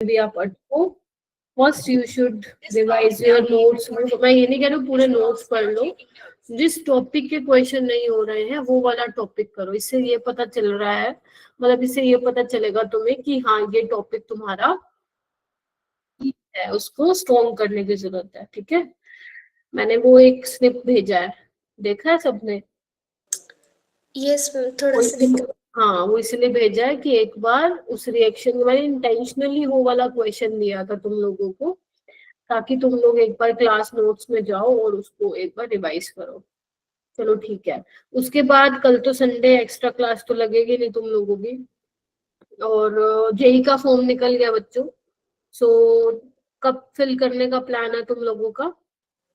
भी आप अटको। First you should revise your notes. मैं ये नहीं कह रही हूँ पूरे नोट्स पढ़ लो, जिस टॉपिक के क्वेश्चन नहीं हो रहे हैं वो वाला टॉपिक करो। इससे ये पता चल रहा है, मतलब इससे ये पता चलेगा तुम्हें कि हाँ ये टॉपिक तुम्हारा है, उसको स्ट्रॉन्ग करने की जरूरत है। ठीक है, मैंने वो एक स्निप भेजा है, देखा है सबने? यस मैम, थोड़ा सा दिक्कत। हाँ, वो इसलिए भेजा है कि एक बार उस रिएक्शन के, मैंने इंटेंशनली वो वाला क्वेश्चन दिया था तुम लोगों को, ताकि तुम लोग एक बार क्लास नोट्स में जाओ और उसको एक बार रिवाइज करो। चलो ठीक है, उसके बाद कल तो संडे, एक्स्ट्रा क्लास तो लगेगी नहीं तुम लोगों की। और जेई का फॉर्म निकल गया बच्चों, सो कब फिल करने का प्लान है तुम लोगों का?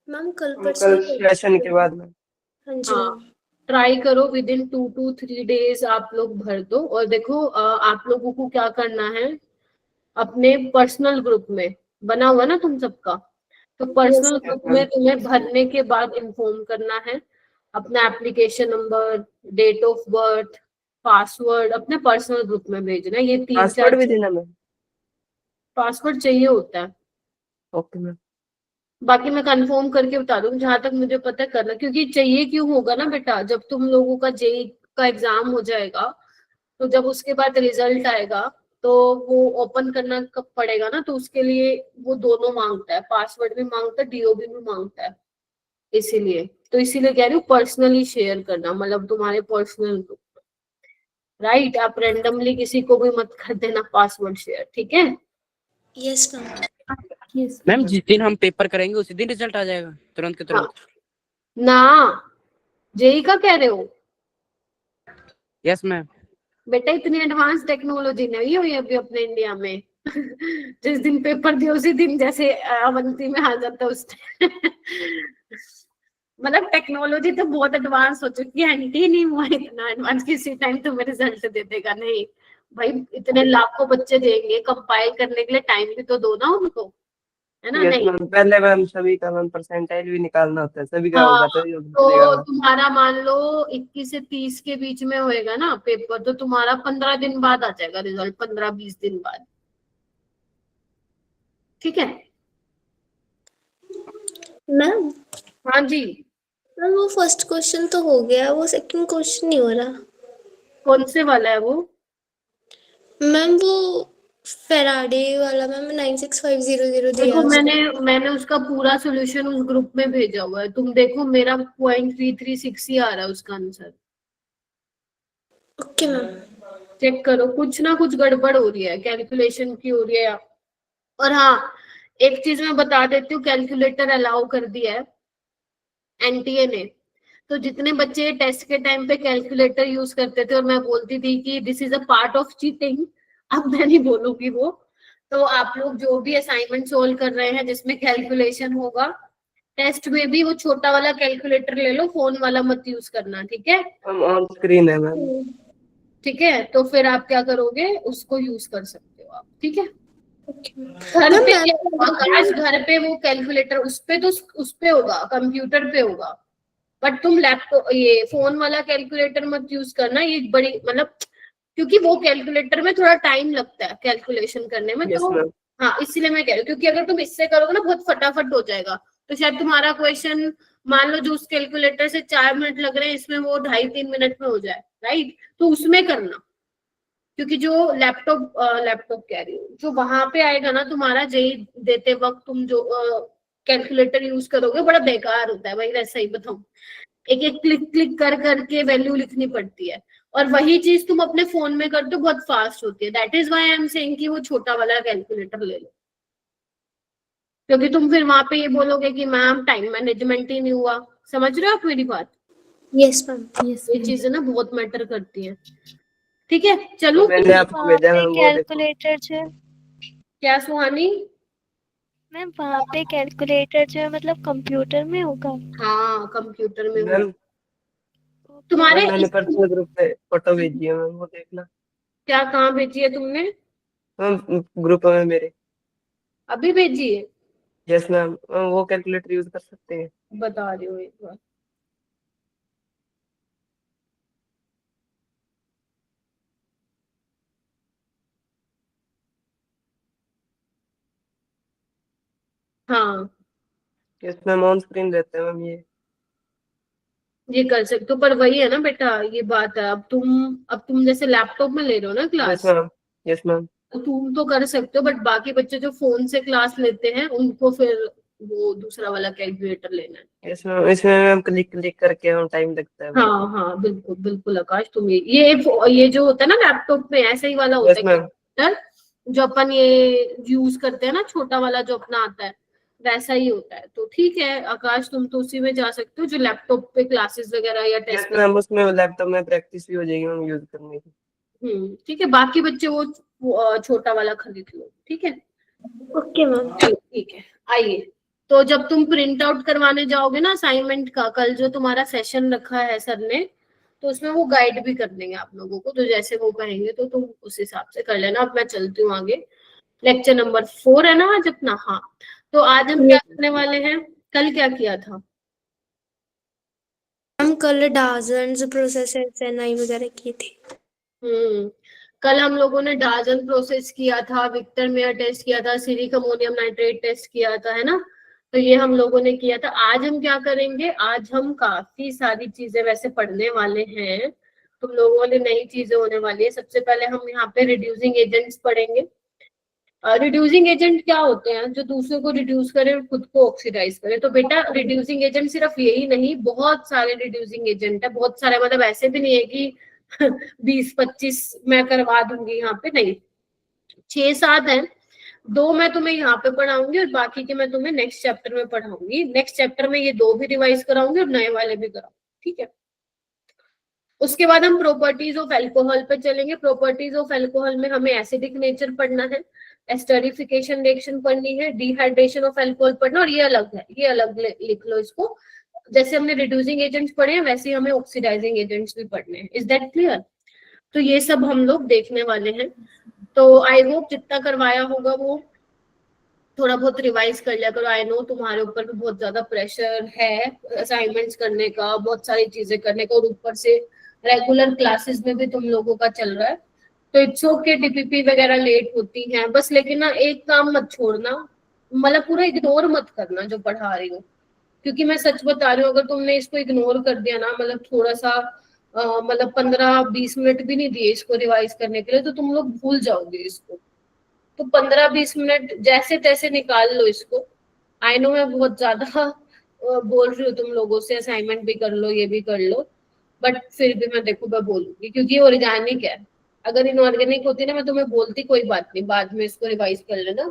मैम कल कल परसों। सेशन के बाद में। हाँ जी मैम। ट्राई करो विद इन 2 to 3 डेज आप लोग भर दो। और देखो आप लोगों को क्या करना है, अपने पर्सनल ग्रुप में बना हुआ ना तुम सबका, तो पर्सनल ग्रुप में तुम्हें भरने के बाद इन्फॉर्म करना है अपना application number, date of birth, password अपने पर्सनल ग्रुप में भेजना है। ये 3-4 पासवर्ड भी देना मैम? पासवर्ड चाहिए होता है। Okay ma'am. बाकी मैं कंफर्म करके बता दूंगी, जहां तक मुझे पता है करना, क्योंकि चाहिए क्यों होगा ना बेटा, जब तुम लोगों का जेई का एग्जाम हो जाएगा तो जब उसके बाद रिजल्ट आएगा तो वो ओपन करना कब पड़ेगा ना, तो उसके लिए वो दोनों मांगता है, पासवर्ड भी मांगता है, डीओबी भी मांगता है। इसीलिए कह रही हूँ पर्सनली शेयर करना, मतलब तुम्हारे पर्सनल ग्रुप, राइट? आप रेंडमली किसी को भी मत कर देना पासवर्ड शेयर, ठीक है? Yes ma'am. मैम जिस दिन हम पेपर करेंगे उसी दिन रिजल्ट आ जाएगा तुरंत के तुरंत? ना, जेई का कह रहे हो? Yes ma'am. बेटा इतनी एडवांस टेक्नोलॉजी नहीं हुई अभी अपने इंडिया में। जिस दिन पेपर दिए उसी दिन जैसे अवंती में आ जाता है उस मतलब टेक्नोलॉजी तो बहुत एडवांस हो चुकी है, एंटी नहीं हुआ इतना एडवांस किसी टाइम तुम्हें रिजल्ट दे देगा। नहीं भाई, इतने लाखों बच्चे देंगे, कंपाइल करने के लिए टाइम भी तो दो ना उनको, है ना? यस नहीं। मैम, पहले मैम सभी का मैम परसेंटाइल भी निकालना होता है, सभी का हाँ, होगा तो चलेगा तो मैम। तुम्हारा मान लो 21 से 30 के बीच में होएगा ना पेपर, तो तुम्हारा 15 दिन बाद आ जाएगा रिजल्ट, 15-20 दिन बाद। ठीक है मैम हाँ जी। मैम वो फर्स्ट क्वेश्चन तो हो गया, वो सेकंड क्वेश्चन नहीं हो रहा। कौन से वाला है वो? मैम वो फेराडे वाला मैम 96500 दिया देखो है उसका। मैंने उसका पूरा सोल्यूशन उस ग्रुप में भेजा हुआ है, तुम देखो मेरा 0.336 ही आ रहा है उसका आंसर। Okay ma'am. चेक करो, कुछ ना कुछ गड़बड़ हो रही है, कैलकुलेशन की हो रही है। और हाँ, एक चीज मैं बता देती हूँ, कैलकुलेटर अलाउ कर दिया है एनटीए ने। तो जितने बच्चे टेस्ट के टाइम पे कैलकुलेटर यूज करते थे और मैं बोलती थी कि this is a part of cheating, अब मैं नहीं बोलूंगी वो। तो आप लोग जो भी असाइनमेंट सोल्व कर रहे हैं जिसमें कैलकुलेशन होगा, टेस्ट में भी वो छोटा वाला कैलकुलेटर ले लो, फोन वाला मत यूज करना, ठीक है? मैम ऑन स्क्रीन है मैम। ठीक है, तो फिर आप क्या करोगे, उसको यूज कर सकते हो आप, ठीक है? घर मैम पे आकाश, मैं घर पे वो कैलकुलेटर उस पे, तो उस पे होगा, कंप्यूटर पे होगा। बट तुम लैपटॉप, ये फोन वाला कैलकुलेटर मत यूज करना, ये बड़ी मतलब, क्योंकि वो कैलकुलेटर में थोड़ा टाइम लगता है कैलकुलेशन करने में, यस तो मैम। हाँ इसलिए मैं कह रही हूँ, क्योंकि अगर तुम इससे करोगे ना बहुत फटाफट हो जाएगा। तो शायद तुम्हारा क्वेश्चन, मान लो जो उस कैलकुलेटर से 4 मिनट लग रहे हैं, इसमें वो 2.5-3 मिनट में हो जाए, राइट? तो उसमें करना, क्योंकि जो लैपटॉप कह रही हूँ, जो वहां पे आएगा ना तुम्हारा जेई देते वक्त, तुम जो कैलकुलेटर यूज करोगे बड़ा बेकार होता है भाई, वैसा ही बताऊं, एक एक क्लिक क्लिक कर करके वैल्यू लिखनी पड़ती है। और वही चीज तुम अपने फोन में करते हो, बहुत फास्ट होती है। That is why I am saying कि वो छोटा वाला कैलकुलेटर ले लो, क्योंकि तुम फिर वहां पे ये बोलोगे कि मैम टाइम मैनेजमेंट ही नहीं हुआ। समझ रहे हो आप मेरी बात? Yes ma'am. ये चीजें ना बहुत मैटर करती हैं। ठीक है, चलो। मैंने आपको वहाँ भेजा पे मैम, वो देखो। कैलकुलेटर जो है क्या सुहानी? मैम, वहाँ पे कैलकुलेटर जो है मतलब कंप्यूटर में होगा? हाँ, कंप्यूटर में हो मैम ओके तुम्हारे मैम मैंने इस, पर्सनल ग्रुप पे फोटो भेजी है मैम, वो देखना। क्या कहाँ भेजी है तुमने? मैम ग्रुप में मेरे। अभी भेजी है? यस मैम, वो कैलकुलेटर यूज कर सकते हैं। बता रही हूँ एक बार। हाँ इसमें ऑन स्क्रीन रहते हैं मैम ये कर सकते हो, पर वही है ना बेटा, ये बात है, अब तुम जैसे लैपटॉप में ले रहे हो ना yes class, ma'am. Yes ma'am. तो तुम तो कर सकते हो, बट बाकी बच्चे जो फोन से क्लास लेते हैं उनको फिर वो दूसरा वाला कैलकुलेटर लेना है। यस मैम, इसमें मैम क्लिक क्लिक करके हम टाइम लगता है बहुत। हाँ हाँ बिल्कुल बिल्कुल आकाश, तुम ये जो होता है ना लैपटॉप में, ऐसे ही वाला होता यस है मैम। कैलकुलेटर, जो अपन ये यूज करते हैं ना, छोटा वाला जो अपना आता है, वैसा ही होता है। तो ठीक है आकाश, तुम तो उसी में जा सकते हो जो लैपटॉप पे क्लासेस वगैरह या यस टेस्ट। मैम, उसमें लैपटॉप में प्रैक्टिस भी हो जाएगी मैम यूज करने की। ठीक है, बाकी बच्चे वो छोटा वाला खरीद लो, ठीक है। Okay ma'am. चलो ठीक है, आइए। तो जब तुम प्रिंट आउट करवाने जाओगे ना असाइनमेंट का, कल जो तुम्हारा सेशन रखा है सर ने, तो उसमें वो गाइड भी कर देंगे आप लोगों को, तो जैसे वो कहेंगे तो तुम उस हिसाब से कर लेना। अब मैं चलती हूँ आगे। लेक्चर नंबर 4 है ना आज अपना। हाँ, तो आज हम क्या करने वाले हैं, कल क्या किया था? हम कल डाजन्स प्रोसेस एसएनआई वगैरह की थी। कल हम लोगों ने डाजन प्रोसेस किया था, विक्टर मेयर टेस्ट किया था, सिलिक अमोनियम नाइट्रेट टेस्ट किया था, है ना। तो ये हम लोगों ने किया था। आज हम क्या करेंगे, आज हम काफी सारी चीजें वैसे पढ़ने वाले हैं, तुम लोगों वाली नई चीजें होने वाली है। सबसे पहले हम यहाँ पे रिड्यूसिंग एजेंट्स पढ़ेंगे। रिड्यूसिंग एजेंट क्या होते हैं, जो दूसरों को रिड्यूस करे और खुद को ऑक्सीडाइज करे। तो बेटा रिड्यूसिंग एजेंट सिर्फ यही नहीं, बहुत सारे रिड्यूसिंग एजेंट है, बहुत सारे, मतलब ऐसे भी नहीं है कि 20-25 मैं करवा दूंगी यहाँ पे, नहीं, 6-7 है। 2 मैं तुम्हें यहाँ पे पढ़ाऊंगी और बाकी के मैं तुम्हें नेक्स्ट चैप्टर में पढ़ाऊंगी। नेक्स्ट चैप्टर में ये 2 भी रिवाइज कराऊंगी और नए वाले भी कराऊंगी, ठीक है। उसके बाद हम प्रॉपर्टीज ऑफ अल्कोहल पे चलेंगे। प्रॉपर्टीज ऑफ अल्कोहल में हमें एसिडिक नेचर पढ़ना है, एस्टरिफिकेशन रिएक्शन पढ़नी है, डिहाइड्रेशन ऑफ अल्कोहल पढ़ना, और ये अलग है, ये अलग लिख लो इसको। जैसे हमने रिड्यूसिंग एजेंट्स पढ़े हैं, वैसे ही हमें ऑक्सीडाइजिंग एजेंट्स भी पढ़ने हैं। Is that clear? तो ये सब हम लोग देखने वाले हैं। तो आई होप जितना करवाया होगा वो थोड़ा बहुत रिवाइज कर लिया करो। आई नो तुम्हारे ऊपर भी बहुत ज्यादा प्रेशर है असाइनमेंट्स करने का, बहुत सारी चीजें करने का, और ऊपर से रेगुलर क्लासेस में भी तुम लोगों का चल रहा है। तो इट्स ओके, टीपीपी वगैरह लेट होती हैं बस, लेकिन ना एक काम मत छोड़ना, मतलब पूरा इग्नोर मत करना जो पढ़ा रही हो, क्योंकि मैं सच बता रही हूँ, अगर तुमने इसको इग्नोर कर दिया ना, मतलब थोड़ा सा मतलब 15-20 मिनट भी नहीं दिए इसको रिवाइज करने के लिए, तो तुम लोग भूल जाओगे इसको। तो 15-20 मिनट जैसे तैसे निकाल लो इसको। आई नो मैं बहुत ज्यादा बोल रही हूँ तुम लोगों से, असाइनमेंट भी कर लो, ये भी कर लो, बट फिर भी मैं देखो मैं बोलूंगी, क्योंकि ऑर्गेनिक है। अगर इनऑर्गेनिक होती ना, मैं तुम्हें बोलती कोई बात नहीं, बाद में इसको रिवाइज कर लेना।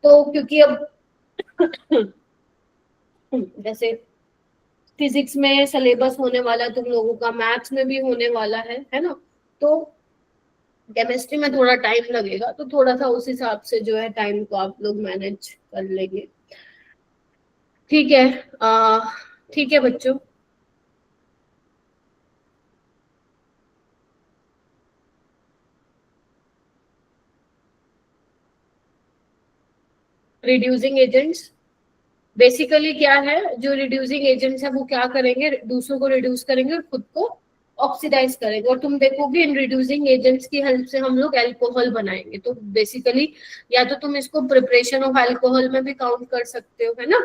तो क्योंकि अब जैसे फिजिक्स में सिलेबस होने वाला है तुम लोगों का, मैथ्स में भी होने वाला है ना। तो केमिस्ट्री में थोड़ा टाइम लगेगा, तो थोड़ा सा उस हिसाब से जो है टाइम को आप लोग मैनेज कर लेंगे, ठीक है। ठीक है बच्चों, रिड्यूसिंग एजेंट्स बेसिकली क्या है, जो रिड्यूसिंग एजेंट्स है वो क्या करेंगे, दूसरों को रिड्यूस करेंगे और खुद को ऑक्सीडाइज करेंगे। और तुम देखोगे इन रिड्यूसिंग एजेंट्स की हेल्प से हम लोग अल्कोहल बनाएंगे। तो बेसिकली या तो तुम इसको प्रिपरेशन ऑफ अल्कोहल में भी काउंट कर सकते हो, है ना,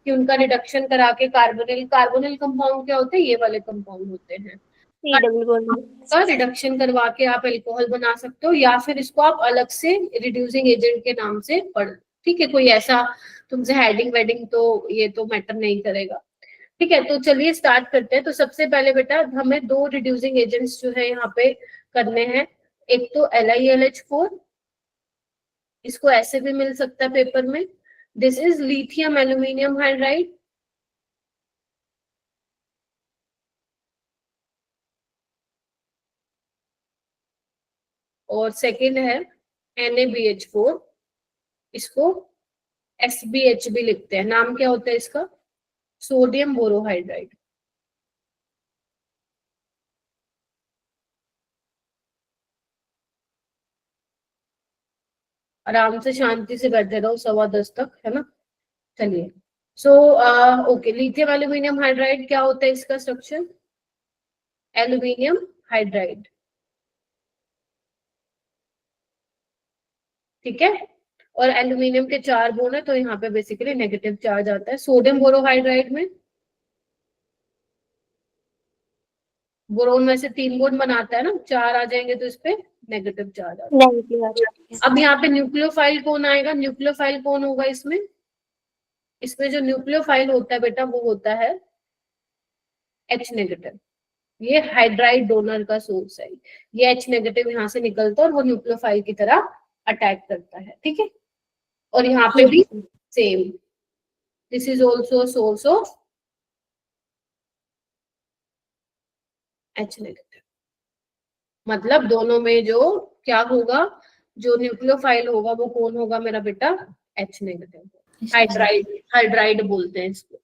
कि उनका रिडक्शन करा के कार्बोनिल कार्बोनिल कंपाउंड क्या होते हैं, ये वाले कंपाउंड होते हैं, सी डबल बॉन्ड। का रिडक्शन करवा के आप अल्कोहल बना सकते हो, या फिर इसको आप अलग से रिड्यूसिंग एजेंट के नाम से पढ़, ठीक है। कोई ऐसा तुमसे हेडिंग वेडिंग तो ये तो मैटर नहीं करेगा, ठीक है। तो चलिए स्टार्ट करते हैं। तो सबसे पहले बेटा हमें 2 रिड्यूसिंग एजेंट्स जो है यहाँ पे करने हैं। एक तो LiLH4, इसको ऐसे भी मिल सकता है पेपर में, this is lithium aluminium hydride. और सेकेंड है NaBH4, इसको SBH भी लिखते हैं। नाम क्या होता है इसका, सोडियम बोरोहाइड्राइड। आराम से शांति से बैठे रहो 10:15 तक, है ना। चलिए, so okay, lithium aluminium hydride क्या होता है इसका स्ट्रक्चर, एल्यूमिनियम हाइड्राइड, ठीक है। और एल्यूमिनियम के 4 बोन है, तो यहाँ पे बेसिकली नेगेटिव चार्ज आता है। सोडियम बोरोहाइड्राइड में बोरोन में से 3 बोन बनाता है ना, 4 आ जाएंगे तो इस पे नेगेटिव चार्ज आता है। नेगेटिव आ जाती है। अब यहाँ पे न्यूक्लियोफाइल कौन आएगा, न्यूक्लियोफाइल कौन होगा इसमें, इसमें जो न्यूक्लियोफाइल होता है बेटा वो होता है H नेगेटिव। ये हाइड्राइड डोनर का सोर्स है, ये H नेगेटिव यहाँ से निकलता है और वो न्यूक्लियोफाइल की तरह अटैक करता है, ठीक है। और यहाँ पे भी same, this is also source of H negative. मतलब दोनों में जो क्या होगा, जो न्यूक्लियोफाइल होगा वो कौन होगा मेरा बेटा, H नेगेटिव। हाइड्राइड, हाइड्राइड बोलते हैं इसको।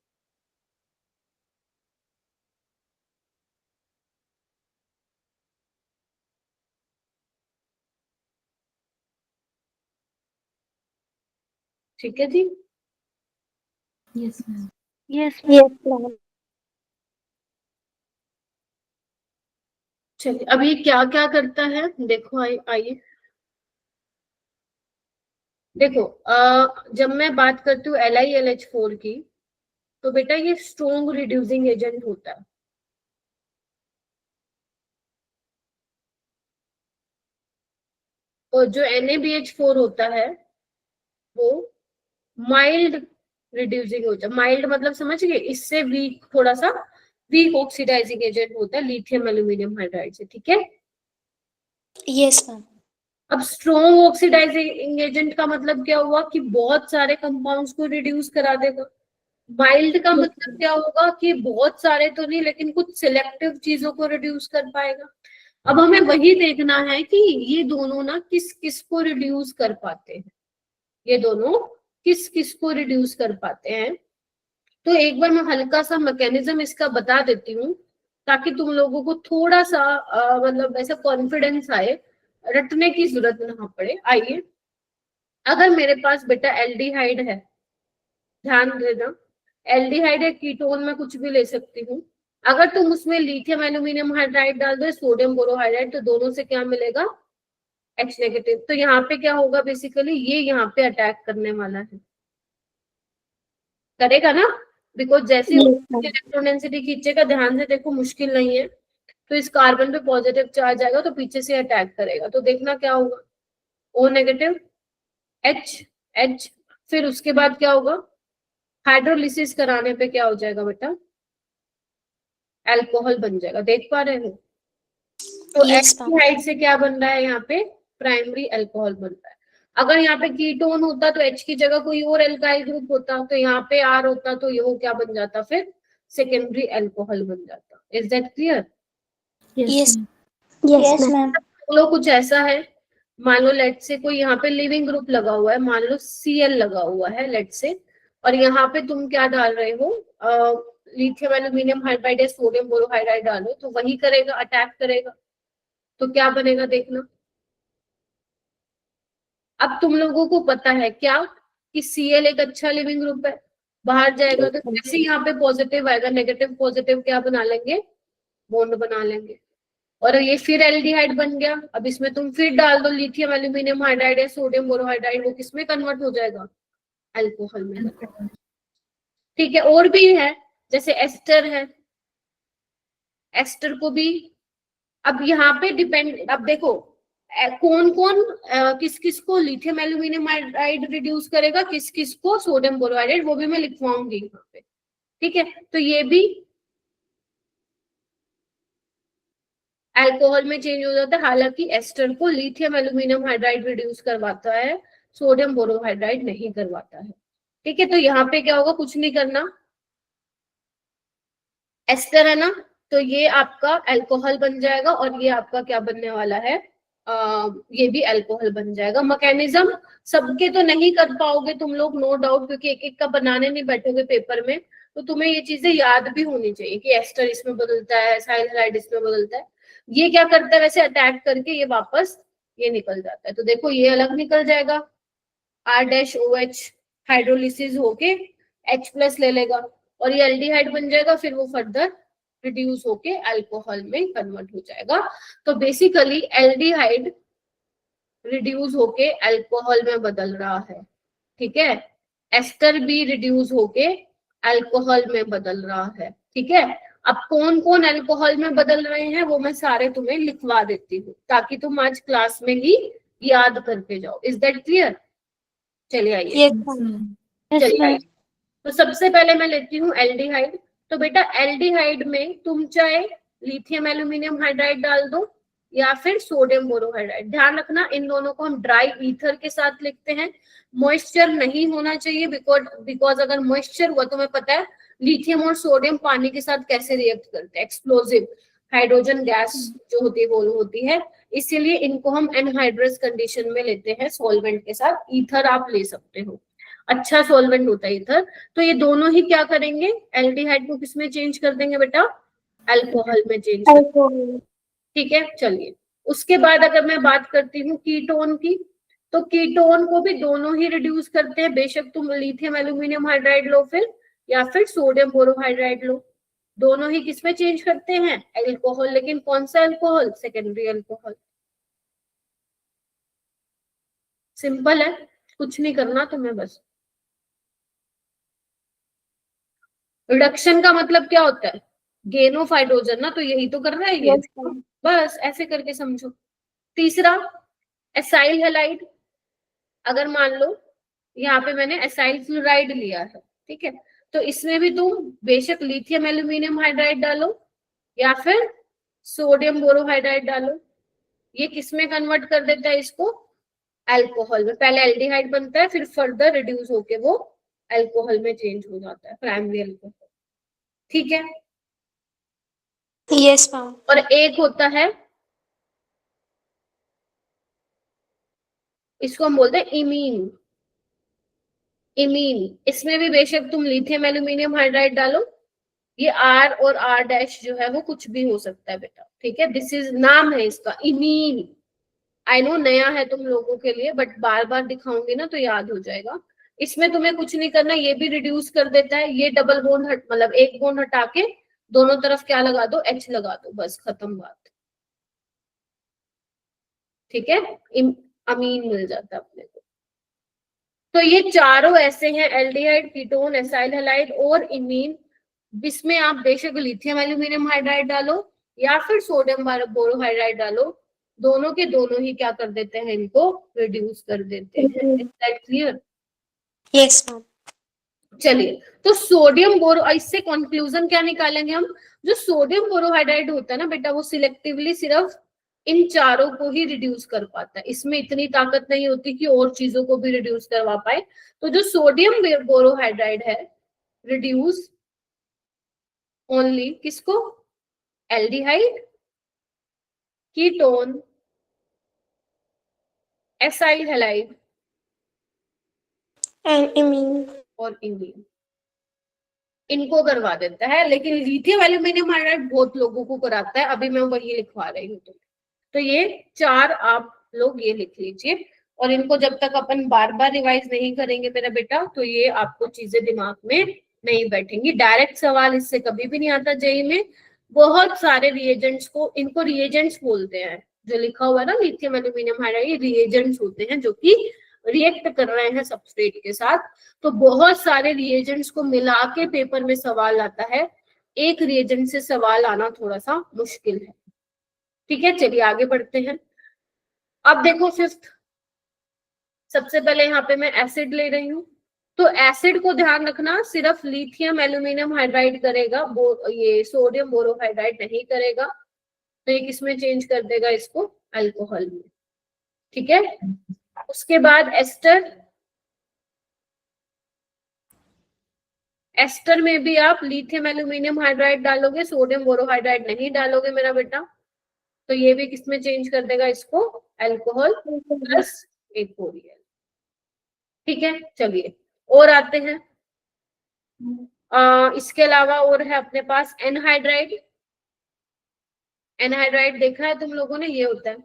ठीक है जी। Yes ma'am. चलिए अब ये क्या क्या करता है देखो, आइए देखो, जब मैं बात करती हूँ LiLH4 की, तो बेटा ये स्ट्रॉन्ग रिड्यूसिंग एजेंट होता है। और जो NaBH4 होता है वो माइल्ड रिड्यूसिंग होता है। माइल्ड मतलब समझ गए, इससे वीक, थोड़ा सा वीक ऑक्सीडाइजिंग एजेंट होता है लिथियम एल्यूमिनियम हाइड्राइड से, ठीक है। Yes ma'am. अब स्ट्रॉन्ग ऑक्सीडाइजिंग एजेंट का मतलब क्या हुआ कि बहुत सारे कंपाउंड्स को रिड्यूस करा देगा। माइल्ड का मतलब क्या होगा कि बहुत सारे तो नहीं लेकिन कुछ सिलेक्टिव चीजों को रिड्यूस कर पाएगा। अब हमें वही देखना है कि ये दोनों ना किस किस को रिड्यूस कर पाते हैं, ये दोनों किस किस को रिड्यूस कर पाते हैं। तो एक बार मैं हल्का सा मैकेनिज्म इसका बता देती हूँ ताकि तुम लोगों को थोड़ा सा मतलब ऐसा कॉन्फिडेंस आए, रटने की जरूरत ना पड़े। आइए, अगर मेरे पास बेटा एल्डिहाइड है, ध्यान देना, एल्डिहाइड है, कीटोन में कुछ भी ले सकती हूँ। अगर तुम उसमें लिथियम एल्यूमिनियम हाइड्राइड डाल दो, सोडियम बोरोहाइड्राइड, तो दोनों से क्या मिलेगा, H नेगेटिव। तो यहाँ पे क्या होगा, बेसिकली ये यहाँ पे अटैक करने वाला है, करेगा ना, बिकॉज जैसे इलेक्ट्रॉन डेंसिटी खींचेगा, ध्यान से देखो मुश्किल नहीं है, तो इस कार्बन पे पॉजिटिव चार्ज आएगा तो पीछे से अटैक करेगा। तो देखना क्या होगा, O नेगेटिव H, फिर उसके बाद क्या होगा, हाइड्रोलिसिस कराने पे क्या हो जाएगा बेटा, अल्कोहल बन जाएगा। देख पा रहे हो, तो एल्डिहाइड से क्या बन रहा है, यहाँ पे प्राइमरी अल्कोहल बन रहा है। अगर यहाँ पे कीटोन होता तो H की जगह कोई और एल्काइल ग्रुप होता, तो यहाँ पे R होता तो ये वो क्या बन जाता, फिर सेकेंडरी अल्कोहल बन जाता। Is that clear? Yes ma'am. लो कुछ ऐसा है, मान लो लेट से कोई यहाँ पे लिविंग ग्रुप लगा हुआ है, मान लो Cl लगा हुआ है लेट से, और यहाँ पे तुम क्या डाल रहे हो, लिथियम एल्यूमिनियम हाइड्राइड या सोडियम बोरोहाइड्राइड डालो, तो वही करेगा, अटैक करेगा। तो क्या बनेगा देखना। अब तुम लोगों को पता है क्या कि Cl एक अच्छा लिविंग ग्रुप है, बाहर जाएगा तो जैसे यहाँ पे पॉजिटिव आएगा, नेगेटिव पॉजिटिव क्या बना लेंगे, बॉन्ड बना लेंगे, और ये फिर एल्डिहाइड बन गया। अब इसमें तुम फिर डाल दो लिथियम एल्यूमिनियम हाइड्राइड या सोडियम बोरोहाइड्राइड, वो किसमें कन्वर्ट हो जाएगा, अल्कोहल में। ठीक है, और भी है, जैसे एस्टर है, एस्टर को भी, अब यहाँ पे डिपेंड, अब देखो कौन कौन किस किस को लिथियम एल्यूमिनियम हाइड्राइड रिड्यूस करेगा, किस किस को सोडियम बोरोहाइड्राइड, वो भी मैं लिखवाऊंगी यहाँ पे, ठीक है। तो ये भी अल्कोहल में चेंज हो जाता है, हालांकि एस्टर को लिथियम एल्यूमिनियम हाइड्राइड रिड्यूस करवाता है, सोडियम बोरोहाइड्राइड नहीं करवाता है, ठीक है। तो यहाँ पे क्या होगा, कुछ नहीं करना, एस्टर है ना, तो ये आपका अल्कोहल बन जाएगा, और ये आपका क्या बनने वाला है, ये भी अल्कोहल बन जाएगा। मैकेनिज्म सबके तो नहीं कर पाओगे तुम लोग, नो डाउट, क्योंकि एक एक का बनाने नहीं बैठोगे पेपर में, तो तुम्हें ये चीजें याद भी होनी चाहिए कि एस्टर इसमें बदलता है, साइल हाइड्राइड इसमें बदलता है। ये क्या करता है वैसे, अटैक करके ये वापस ये निकल जाता है। तो देखो ये अलग निकल जाएगा, R-OH हाइड्रोलिसिस होके H+ ले लेगा, और ये एल्डिहाइड बन जाएगा, फिर वो फर्दर रिड्यूस होके अल्कोहल में कन्वर्ट हो जाएगा। तो बेसिकली एल्डिहाइड रिड्यूस होके अल्कोहल में बदल रहा है, ठीक है। एस्टर भी रिड्यूस होके अल्कोहल में बदल रहा है, ठीक है। अब कौन कौन अल्कोहल में बदल रहे हैं वो मैं सारे तुम्हें लिखवा देती हूँ, ताकि तुम आज क्लास में ही याद करके जाओ। Is that clear? चलिए आइए, यस मैम। चलिए आइए। तो सबसे पहले मैं लेती हूँ एल्डिहाइड। तो बेटा एल्डिहाइड में तुम चाहे लिथियम एल्यूमिनियम हाइड्राइड डाल दो या फिर सोडियम बोरोहाइड्राइड। ध्यान रखना इन दोनों को हम ड्राई ईथर के साथ लिखते हैं, मॉइस्चर नहीं होना चाहिए, बिकॉज अगर मॉइस्चर हुआ तो तुम्हें पता है लिथियम और सोडियम पानी के साथ कैसे रिएक्ट करते हैं, एक्सप्लोजिव हाइड्रोजन गैस जो होती है वो होती है, इसीलिए इनको हम एनहाइड्रस कंडीशन में लेते हैं सॉल्वेंट के साथ। ईथर आप ले सकते हो, अच्छा सॉल्वेंट होता है ईथर। तो ये दोनों ही क्या करेंगे, एल्डिहाइड को किसमें चेंज कर देंगे बेटा, अल्कोहल में चेंज कर देंगे, ठीक है। चलिए उसके बाद अगर मैं बात करती हूँ कीटोन की, तो कीटोन को भी दोनों ही रिड्यूस करते हैं, बेशक तुम लिथियम एल्यूमिनियम हाइड्राइड लो फिर या फिर सोडियम बोरोहाइड्राइड लो, दोनों ही किसमें चेंज करते हैं, अल्कोहल। लेकिन कौन सा अल्कोहल, सेकेंडरी अल्कोहल। सिंपल है, कुछ नहीं करना तुम्हें, बस रिडक्शन का मतलब क्या होता है, गेन ऑफ हाइड्रोजन ना, तो यही तो कर रहा है ये, बस ऐसे करके समझो। तीसरा एसाइल हैलाइड, अगर मान लो यहाँ पे मैंने एसाइल फ्लोराइड लिया है, ठीक है, तो इसमें भी तुम बेशक लिथियम एल्यूमिनियम हाइड्राइड डालो या फिर सोडियम बोरोहाइड्राइड डालो, ये किसमें कन्वर्ट कर देता है इसको, अल्कोहल में। पहले एल्डिहाइड बनता है फिर फर्दर रिड्यूस होके वो अल्कोहल में चेंज हो जाता है, प्राइमरी अल्कोहल, ठीक है। Yes ma'am. और एक होता है, इसको हम बोलते हैं इमीन। इमीन, इसमें भी बेशक तुम लिथियम एल्यूमिनियम हाइड्राइड डालो, ये आर और आर डैश जो है वो कुछ भी हो सकता है बेटा, ठीक है। दिस इज नाम है इसका इमीन। आई नो नया है तुम लोगों के लिए, बट बार बार दिखाऊंगी ना तो याद हो जाएगा। इसमें तुम्हें कुछ नहीं करना, ये भी रिड्यूस कर देता है, ये डबल बॉन्ड हट मतलब एक बॉन्ड हटा के दोनों तरफ क्या लगा दो, एच लगा दो, बस खत्म बात, ठीक है। अमीन मिल जाता है अपने को। तो ये चारों ऐसे हैं, एल्डिहाइड, कीटोन, एसाइल हैलाइड और इमीन, जिसमें आप बेशक लिथियम एल्यूमिनियम हाइड्राइड डालो या फिर सोडियम बोरोहाइड्राइड डालो, दोनों के दोनों ही क्या कर देते हैं, इनको रिड्यूस कर देते हैं। Is that clear? Yes ma'am. चलिए, तो सोडियम बोरो, इससे कंक्लूजन क्या निकालेंगे हम, जो सोडियम बोरोहाइड्राइड होता है ना बेटा, वो सिलेक्टिवली सिर्फ इन चारों को ही रिड्यूस कर पाता है, इसमें इतनी ताकत नहीं होती कि और चीजों को भी रिड्यूस करवा पाए। तो जो सोडियम बोरोहाइड्राइड है, रिड्यूस ओनली किसको, aldehyde, ketone, acyl halide and imine. और इमीन, इनको करवा देता है। लेकिन लिथियम एल्यूमिनियम हाइड्राइड बहुत लोगों को कराता है, अभी मैं वही लिखवा रही हूँ तुम्हें। तो ये चार आप लोग ये लिख लीजिए, और इनको जब तक अपन बार बार रिवाइज नहीं करेंगे मेरा बेटा, तो ये आपको चीजें दिमाग में नहीं बैठेंगी। डायरेक्ट सवाल इससे कभी भी नहीं आता जेईई में। बहुत सारे रिएजेंट्स को, इनको रिएजेंट्स बोलते हैं, जो लिखा हुआ है ना लिथियम एल्यूमिनियम हाइड्राइड, ये रिएजेंट्स होते हैं जो कि रिएक्ट कर रहे हैं सबस्ट्रेट के साथ। तो बहुत सारे रिएजेंट्स को मिला के पेपर में सवाल आता है, एक रिएजेंट से सवाल आना थोड़ा सा मुश्किल है, ठीक है। चलिए आगे बढ़ते हैं। अब देखो फिफ्थ, सबसे पहले यहाँ पे मैं एसिड ले रही हूँ, तो एसिड को ध्यान रखना सिर्फ लिथियम एल्यूमिनियम हाइड्राइड करेगा, ये सोडियम बोरोहाइड्राइड नहीं करेगा। तो ये किसमें चेंज कर देगा इसको, अल्कोहल में, ठीक है। उसके बाद एस्टर, एस्टर में भी आप लिथियम एल्यूमिनियम हाइड्राइड डालोगे, सोडियम बोरोहाइड्राइड नहीं डालोगे मेरा बेटा। तो ये भी किसमें चेंज कर देगा इसको, अल्कोहल प्लस एक बोरियल, ठीक है। चलिए और आते हैं, इसके अलावा और है अपने पास एनहाइड्राइड। एनहाइड्राइड देखा है तुम लोगों ने, ये होता है,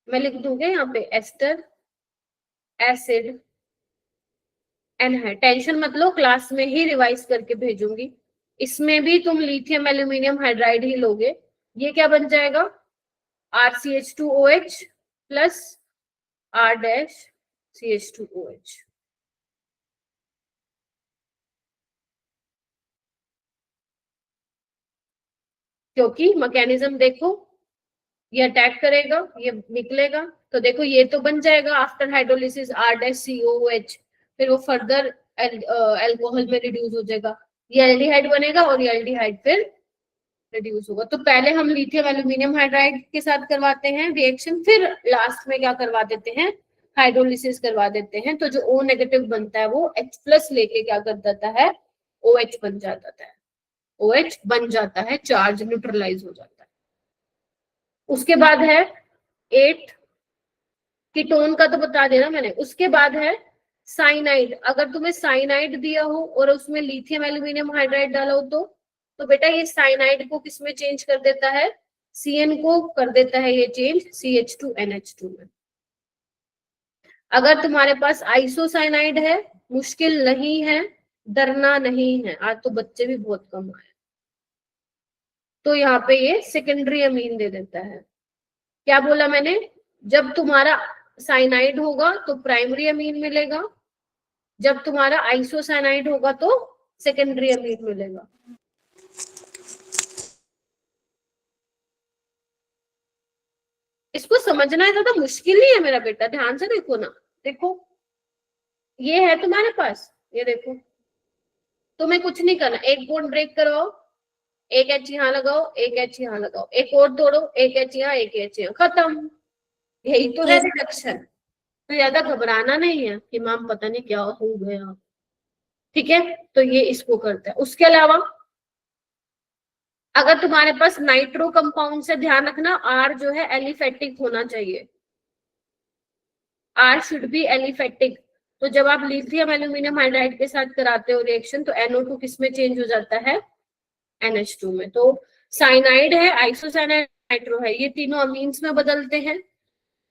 मैं लिख दूंगी यहाँ पे एस्टर, एसिड, एनहाइड। टेंशन मत लो, क्लास में ही रिवाइज करके भेजूंगी। इसमें भी तुम लिथियम एल्यूमिनियम हाइड्राइड ही लोगे, ये क्या बन जाएगा, RCH2OH plus R dash CH2OH। क्योंकि मैकेनिज्म देखो, ये अटैक करेगा, ये निकलेगा, तो देखो ये तो बन जाएगा after hydrolysis R dash COOH, फिर वो फर्दर अल्कोहल में रिड्यूस हो जाएगा, ये एल्डिहाइड बनेगा और ये एल्डिहाइड फिर रिड्यूस होगा। तो पहले हम लिथियम एल्यूमिनियम हाइड्राइड के साथ करवाते हैं रिएक्शन, फिर लास्ट में क्या करवा देते हैं, हाइड्रोलिसिस करवा देते हैं। तो जो O नेगेटिव बनता है वो H+ लेके क्या कर देता है, OH बन जाता है, OH बन जाता है, चार्ज न्यूट्रलाइज हो जाता है। उसके बाद है 8 कीटोन का तो बता देना मैंने। उसके बाद है साइनाइड। अगर तुम्हें साइनाइड दिया हो और उसमें लिथियम एल्यूमिनियम हाइड्राइड डाला हो तो बेटा ये साइनाइड को किस में चेंज कर देता है, CN को कर देता है ये चेंज CH2NH2 में। अगर तुम्हारे पास आइसोसाइनाइड है, मुश्किल नहीं है, डरना नहीं है, आज तो बच्चे भी बहुत कम आए, तो यहाँ पे ये सेकेंडरी अमीन दे देता है। क्या बोला मैंने, जब तुम्हारा साइनाइड होगा तो प्राइमरी अमीन मिलेगा, जब तुम्हारा आइसोसाइनाइड होगा तो सेकेंडरी अमीन मिलेगा। इसको समझना है, ज्यादा मुश्किल नहीं है मेरा बेटा, ध्यान से देखो ना। देखो ये है तुम्हारे पास, ये देखो, तुम्हें कुछ नहीं करना, एक बॉन्ड ब्रेक करो, एक H यहाँ लगाओ, एक H यहाँ लगाओ, एक और तोड़ो, एक H यहाँ, एक H यहाँ, खत्म। यही तो है रिडक्शन। तो ज्यादा घबराना नहीं है कि मैम पता नहीं क्या हो गया, ठीक है। तो ये इसको करता है। उसके अलावा अगर तुम्हारे पास नाइट्रो कंपाउंड से, ध्यान रखना R जो है एलिफेटिक होना चाहिए, R शुड बी एलिफेटिक। तो जब आप लिथियम एल्यूमिनियम हाइड्राइड के साथ कराते हो रिएक्शन तो NO2 किस में चेंज हो जाता है, NH2 में। तो साइनाइड है, आइसोसाइनाइड, नाइट्रो है, ये तीनों अमीन्स में बदलते हैं।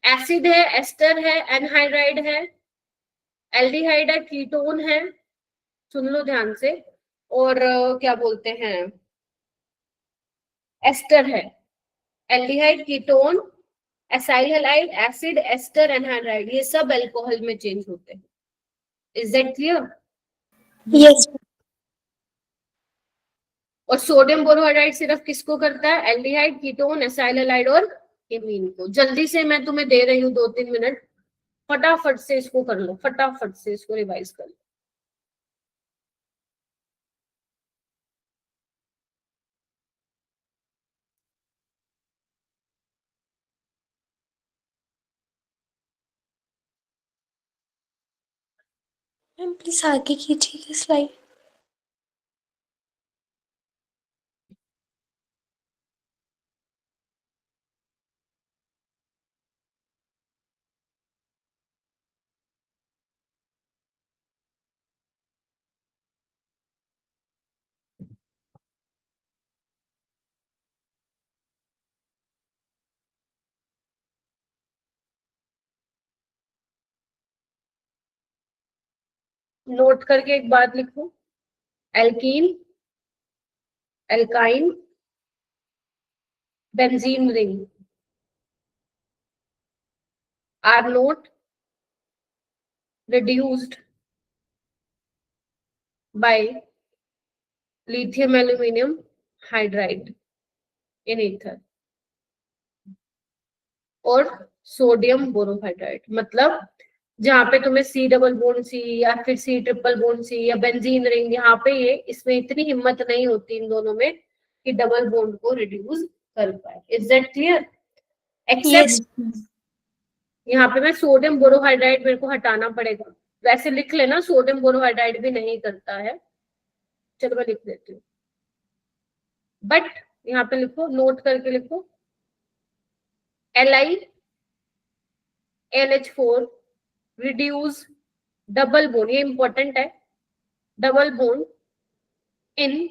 एसिड है, एस्टर है, एनहाइड्राइड है, एल्डिहाइड है, कीटोन है, सुन लो ध्यान से, और क्या बोलते हैं, एस्टर है, aldehyde, ketone, acyl halide, acid, ester, anhydride, ये सब अल्कोहल में चेंज होते हैं। Is that clear? यस। और सोडियम बोरोहाइड्राइड सिर्फ किसको करता है, एल्डिहाइड, कीटोन, एसाइल हैलाइड और एमीन को। जल्दी से मैं तुम्हें दे रही हूँ 2-3 मिनट, फटाफट से इसको कर लो, फटाफट से इसको रिवाइज कर लो। मैम प्लीज आगे कीजिएगा स्लाइड। नोट करके एक बात लिखो, alkene, alkyne, benzene ring are not reduced by lithium aluminum hydride in ether और सोडियम बोरोहाइड्राइड। मतलब जहाँ पे तुम्हें C डबल बॉन्ड C या फिर C ट्रिपल बॉन्ड C या बेंजीन रिंग, यहाँ पे ये इसमें इतनी हिम्मत नहीं होती इन दोनों में कि डबल बॉन्ड को रिड्यूस कर पाए। Is that clear? एक्सेप्ट यहाँ पे मैं सोडियम बोरोहाइड्राइड मेरे को हटाना पड़ेगा, वैसे लिख लेना सोडियम बोरोहाइड्राइड भी नहीं करता है, चलो मैं लिख देती हूँ, बट यहाँ पे लिखो, नोट करके लिखो, Li NH4 reduce double bond, ये इंपॉर्टेंट है, double bond in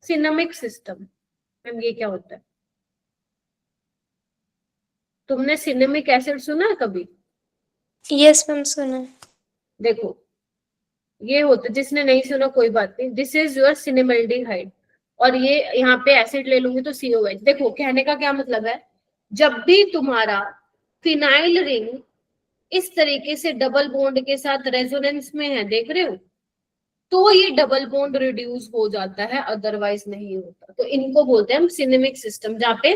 cinnamic system. Ma'am ये क्या होता है? तुमने सिनेमिक एसिड सुना है कभी? यस मैम सुना है। देखो ये होता है, जिसने नहीं सुना कोई बात नहीं, दिस इज योर सिनेमल्डिहाइड, और ये यहाँ पे एसिड ले लूंगी तो COH। देखो कहने का क्या मतलब है, जब भी तुम्हारा फिनाइल रिंग इस तरीके से डबल बॉन्ड के साथ रेजोनेंस में है, देख रहे हो, तो ये डबल बॉन्ड रिड्यूस हो जाता है, अदरवाइज नहीं होता। तो इनको बोलते हैं हम सिनेमिक सिस्टम, जहाँ पे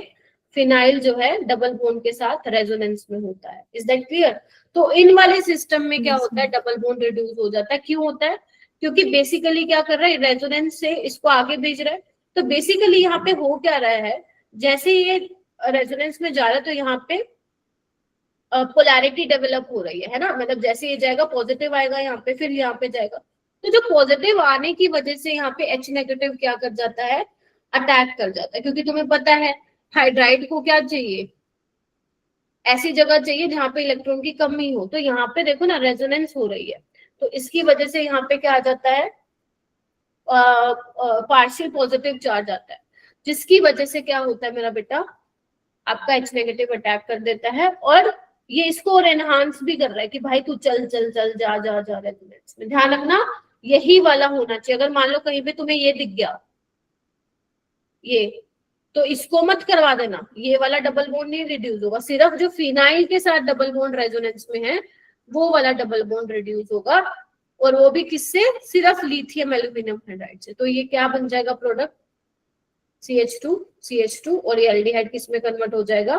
फिनाइल जो है डबल बॉन्ड के साथ रेजोनेंस में होता है। Is that clear? तो इन वाले सिस्टम में क्या होता है, डबल बॉन्ड रिड्यूस हो जाता है। क्यों होता है? क्योंकि बेसिकली क्या कर रहा है, रेजोनेंस से इसको आगे भेज रहा है। तो बेसिकली यहाँ पे हो क्या रहा है, जैसे ये रेजोनेंस में जा रहा है तो यहाँ पे पोलैरिटी डेवलप हो रही है ना, मतलब जैसे ये जाएगा पॉजिटिव आएगा यहाँ पे, फिर यहाँ पे जाएगा। तो जो पॉजिटिव आने की वजह से यहाँ पे H नेगेटिव क्या कर जाता है, अटैक कर जाता है। क्योंकि तुम्हें पता है हाइड्राइड को क्या चाहिए, ऐसी जगह चाहिए जहाँ पे इलेक्ट्रॉन की कमी हो। तो यहाँ पे देखो ना रेजोनेंस हो रही है, तो इसकी वजह से यहाँ पे क्या आ जाता है, पार्शियल पॉजिटिव चार्ज आता है, जिसकी वजह से क्या होता है मेरा बेटा, आपका H नेगेटिव अटैक कर देता है। और ये इसको और एनहांस भी कर रहा है कि भाई तू चल चल चल, जा जा जा रेजोनेंस में। ध्यान रखना यही वाला होना चाहिए। अगर मान लो कहीं पे तुम्हें ये दिख गया, ये, तो इसको मत करवा देना, ये वाला डबल बॉन्ड नहीं रिड्यूस होगा, सिर्फ जो फिनाइल के साथ डबल बॉन्ड रेजोनेंस में है वो वाला डबल बॉन्ड रिड्यूस होगा। और वो भी किससे, सिर्फ लिथियम एल्यूमिनियम हाइड्राइड से। तो ये क्या बन जाएगा प्रोडक्ट, CH2 और ये एल्डिहाइड किस में कन्वर्ट हो जाएगा,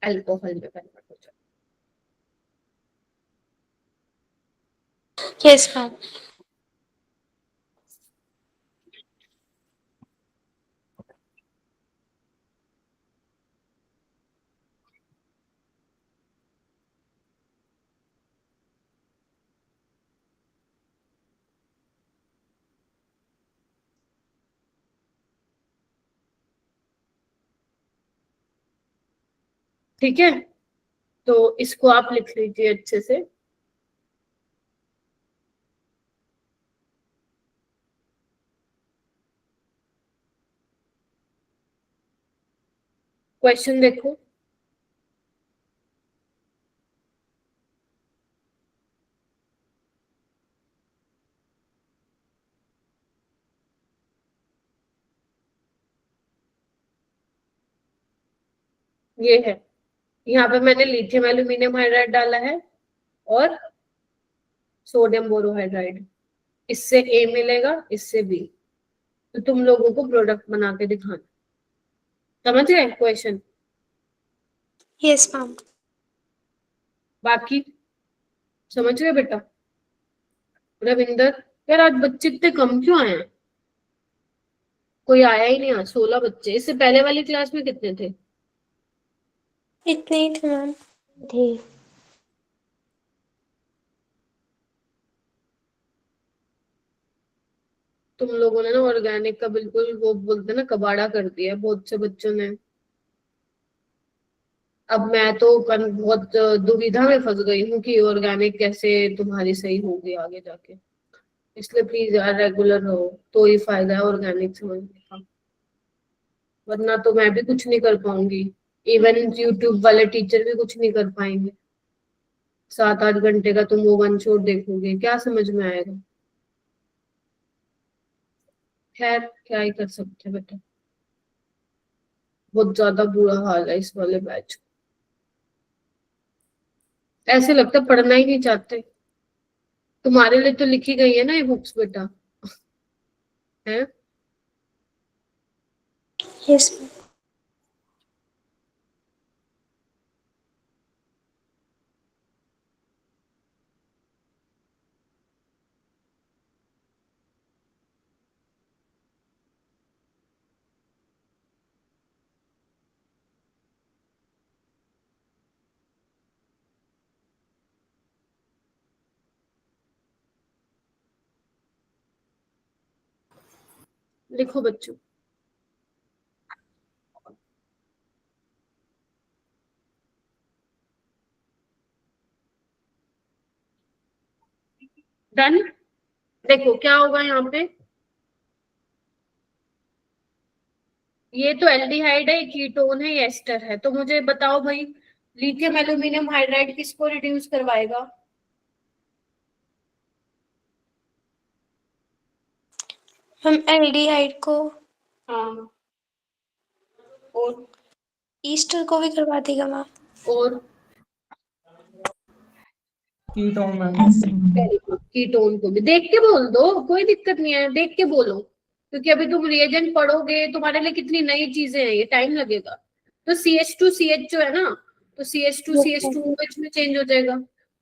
अल्कोहल में कन्वर्ट हो जाएगा। Yes ma'am. ठीक है, तो इसको आप लिख लीजिए अच्छे से। क्वेश्चन देखो, ये है, यहाँ पे मैंने लिथियम एल्यूमिनियम हाइड्राइड डाला है और सोडियम बोरोहाइड्राइड, इससे A मिलेगा, इससे B। तो तुम लोगों को प्रोडक्ट बना के दिखाना। समझ गए क्वेश्चन? Yes ma'am. बाकी समझ गए बेटा? रविंदर, यार आज बच्चे इतने कम क्यों आए हैं? कोई आया ही नहीं आज, 16 बच्चे। इससे पहले वाली क्लास में कितने थे? इतने ही थे मैम। थे। तुम लोगों ने ना ऑर्गेनिक का बिल्कुल वो बोलते ना कबाड़ा कर दिया है बहुत से बच्चों ने। अब मैं तो बहुत दुविधा में फंस गई हूँ कि ऑर्गेनिक कैसे तुम्हारी सही होगी आगे जाके। इसलिए प्लीज यार रेगुलर रहो, तो ही फायदा है ऑर्गेनिक समझने का, वरना तो मैं भी कुछ नहीं कर पाऊंगी। इवन यूट्यूब वाले टीचर भी कुछ नहीं कर पाएंगे। 7-8 घंटे का तुम वो वन शॉट देखोगे, क्या समझ में आएगा? खैर क्या ही कर सकते हैं बेटा, बहुत ज्यादा बुरा हाल है इस वाले बैच। ऐसे लगता है पढ़ना ही नहीं चाहते। तुम्हारे लिए तो लिखी गई है ना ये बुक्स बेटा, है? Yes ma'am. लिखो बच्चों। डन। देखो क्या होगा यहाँ पे, ये तो एल्डिहाइड है, ये कीटोन है, ये एस्टर है। तो मुझे बताओ भाई, लिथियम एल्यूमिनियम हाइड्राइड किसको रिड्यूस करवाएगा? हम एल्डिहाइड को। हाँ, और ईस्टर को भी करवा देगा मैम। और ketone ma'am. Very good, ketone को भी देख के बोल दो, कोई दिक्कत नहीं है, देख के बोलो, क्योंकि अभी तुम रिएजेंट पढ़ोगे, तुम्हारे लिए कितनी नई चीजें हैं, ये टाइम लगेगा। तो CH2CH जो है ना, तो CH2CH2OH में चेंज हो जाएगा,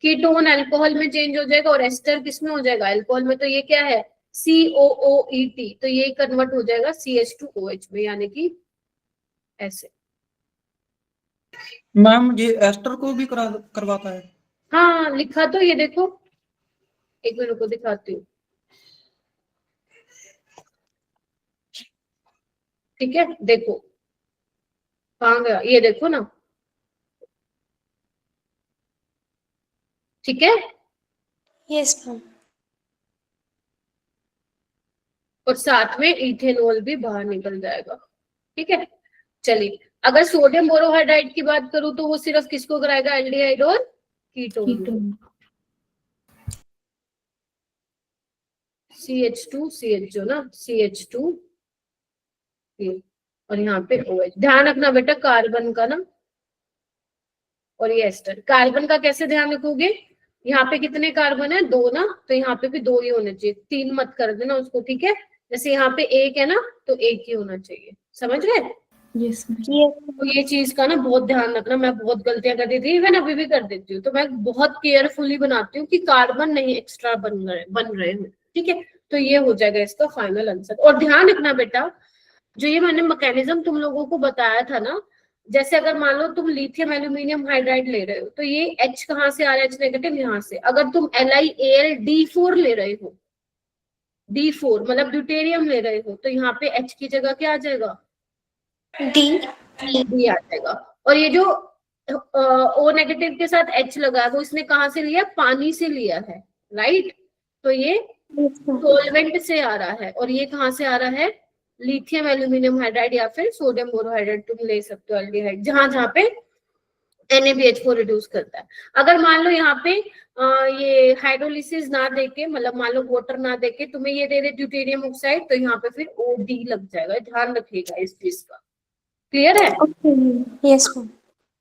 कीटोन अल्कोहल में चेंज हो जाएगा, और एस्टर किस में हो जाएगा, अल्कोहल में। तो ये क्या है, COOET, तो ये कन्वर्ट हो जाएगा CH2OH में, यानी कि ऐसे। मैम ये एस्टर को भी करवाता है? हाँ लिखा तो, ये देखो, एक मिनट को दिखाती हूँ, ठीक है, देखो कहाँ गया, ये देखो ना, ठीक है। Yes ma'am. और साथ में इथेनॉल भी बाहर निकल जाएगा, ठीक है। चलिए, अगर सोडियम बोरोहाइड्राइड की बात करूं तो वो सिर्फ किसको कराएगा, एल्डिहाइड और कीटोन। CH2CH जो ना, CH2 और यहाँ पे OH। ध्यान रखना बेटा कार्बन का ना, और ये एस्टर। कार्बन का कैसे ध्यान रखोगे, यहाँ पे कितने कार्बन है, 2 ना, तो यहाँ पे भी 2 ही होने चाहिए, 3 मत कर देना उसको, ठीक है। जैसे यहाँ पे 1 है ना, तो 1 ही होना चाहिए, समझ गए। Yes ma'am. तो ये चीज का ना बहुत ध्यान रखना, मैं बहुत गलतियां कर देती थी, इवन अभी भी कर देती हूँ, तो मैं बहुत केयरफुली बनाती हूँ कि कार्बन नहीं एक्स्ट्रा बन रहे हैं, ठीक है। तो ये हो जाएगा इसका फाइनल आंसर। और ध्यान रखना बेटा, जो ये मैंने मैकेनिज्म तुम लोगों को बताया था ना, जैसे अगर मान लो तुम लिथियम एल्यूमिनियम हाइड्राइड ले रहे हो, तो ये H कहाँ से आ रहा है, H नेगेटिव यहाँ से। अगर तुम LiAlD4 ले रहे हो, D4 मतलब ड्यूटेरियम ले रहे हो, तो यहाँ पे H की जगह क्या आ जाएगा, डी डी आ जाएगा। और ये जो O नेगेटिव के साथ H लगा है, वो इसने कहाँ से लिया, पानी से लिया है, राइट। तो ये सोलवेंट से आ रहा है, और ये कहाँ से आ रहा है, लिथियम एल्यूमिनियम हाइड्राइड या फिर सोडियम बोरोहाइड्राइड, तुम ले सकते हो एल्डिहाइड, जहां जहां पे NaBH4 रिड्यूस करता है। अगर मान लो यहाँ पे ये हाइड्रोलिसिस ना देके, मतलब मान लो वाटर ना देके तुम्हें ये दे दे ड्यूटेरियम ऑक्साइड, तो यहाँ पे फिर OD लग जाएगा, ध्यान रखिएगा इस चीज का, क्लियर है। Yes ma'am.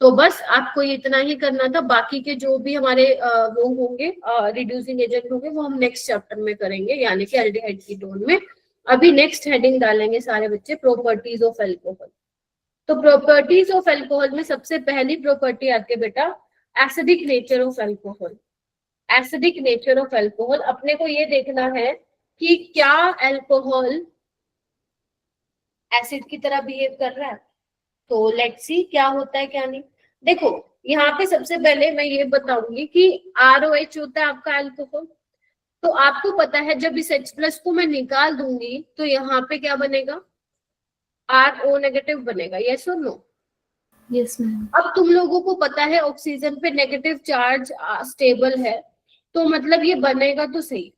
तो बस आपको ये इतना ही करना था, बाकी के जो भी हमारे वो होंगे रिड्यूसिंग एजेंट होंगे, वो हम नेक्स्ट चैप्टर में करेंगे, यानी कि एल्डिहाइड कीटोन में। अभी नेक्स्ट हेडिंग डालेंगे सारे बच्चे, प्रॉपर्टीज ऑफ अल्कोहल। तो प्रॉपर्टीज ऑफ अल्कोहल में सबसे पहली प्रॉपर्टी आती है बेटा, acidic nature of alcohol. Acidic nature of alcohol, अपने को ये देखना है कि क्या अल्कोहल एसिड की तरह बिहेव कर रहा है। तो लेट्स सी क्या होता है क्या नहीं। देखो यहाँ पे सबसे पहले मैं ये बताऊंगी कि ROH होता है आपका अल्कोहल। तो आपको पता है जब इस H+ को मैं निकाल दूंगी तो यहाँ पे क्या बनेगा, RO नेगेटिव बनेगा, यस और नो। Yes ma'am. अब तुम लोगों को पता है ऑक्सीजन पे नेगेटिव चार्ज स्टेबल है, तो मतलब ये बनेगा तो सही।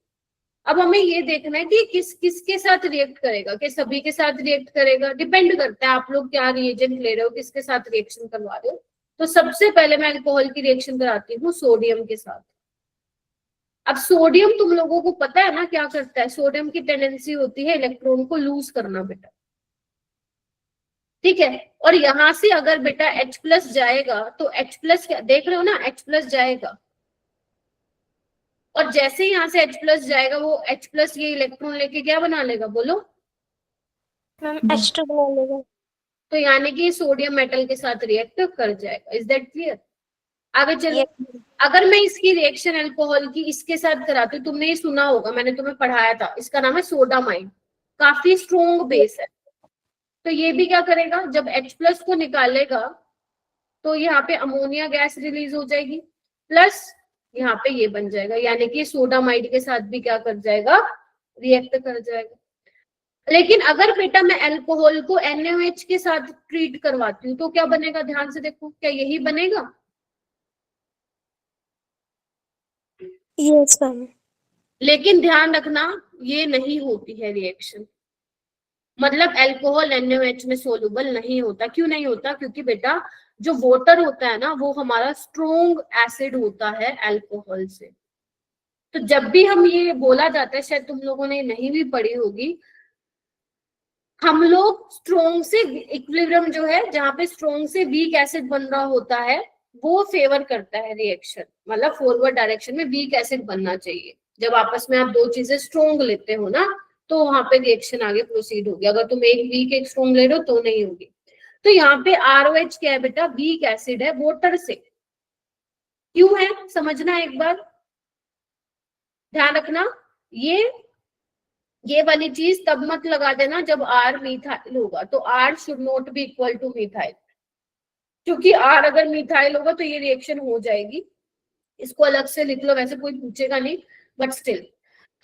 अब हमें ये देखना है कि किसके साथ रिएक्ट करेगा, कि सभी के साथ रिएक्ट करेगा, डिपेंड करता है आप लोग क्या रिएजेंट ले रहे हो, किसके साथ रिएक्शन करवा रहे हो। तो सबसे पहले मैं अल्कोहल की रिएक्शन कराती हूँ सोडियम के साथ। अब सोडियम तुम लोगों को पता है ना क्या करता है, सोडियम की टेंडेंसी होती है इलेक्ट्रॉन को लूज करना बेटा, ठीक है। और यहां से अगर बेटा H+ जाएगा तो H+ क्या देख रहे हो ना, H+ जाएगा, और जैसे ही यहाँ से H+ जाएगा वो H+ ये इलेक्ट्रॉन लेके क्या बना लेगा, बोलो मैम H2 बना लेगा। तो यानी कि सोडियम मेटल के साथ रिएक्ट कर जाएगा। Is that clear. आगे चलो, अगर मैं इसकी रिएक्शन अल्कोहल की इसके साथ कराती हूँ, तुमने ये सुना होगा, मैंने तुम्हें पढ़ाया था, इसका नाम है सोडामाइड, काफी स्ट्रोंग बेस है। तो ये भी क्या करेगा, जब H+ को निकालेगा तो यहाँ पे अमोनिया गैस रिलीज हो जाएगी, प्लस यहाँ पे ये बन जाएगा, यानी कि सोडामाइड के साथ भी क्या कर जाएगा, रिएक्ट कर जाएगा। लेकिन अगर बेटा मैं अल्कोहल को NaOH के साथ ट्रीट करवाती हूँ तो क्या बनेगा, ध्यान से देखो, क्या यही बनेगा। Yes ma'am. लेकिन ध्यान रखना ये नहीं होती है रिएक्शन, मतलब अल्कोहल NaOH में सोलुबल नहीं होता। क्यों नहीं होता, क्योंकि बेटा जो वाटर होता है ना वो हमारा स्ट्रोंग एसिड होता है अल्कोहल से। तो जब भी हम ये बोला जाता है, शायद तुम लोगों ने नहीं भी पढ़ी होगी, हम लोग स्ट्रोंग से इक्विलिब्रियम जो है जहां पे स्ट्रोंग से वीक एसिड बन रहा होता है वो फेवर करता है रिएक्शन, मतलब फॉरवर्ड डायरेक्शन में वीक एसिड बनना चाहिए। जब आपस में आप दो चीजें स्ट्रोंग लेते हो ना तो वहां पे रिएक्शन आगे प्रोसीड होगी। अगर तुम एक वीक एक स्ट्रोंग ले रहे हो तो नहीं होगी। तो यहाँ पे ROH क्या है बेटा, वीक एसिड है वाटर से। क्यों है समझना एक बार, ध्यान रखना। ये वाली चीज तब मत लगा देना जब R मिथाइल होगा, तो R should not be equal two methyl, क्योंकि R अगर मिथाइल होगा तो ये रिएक्शन हो जाएगी। इसको अलग से लिख लो, वैसे कोई पूछेगा नहीं बट स्टिल।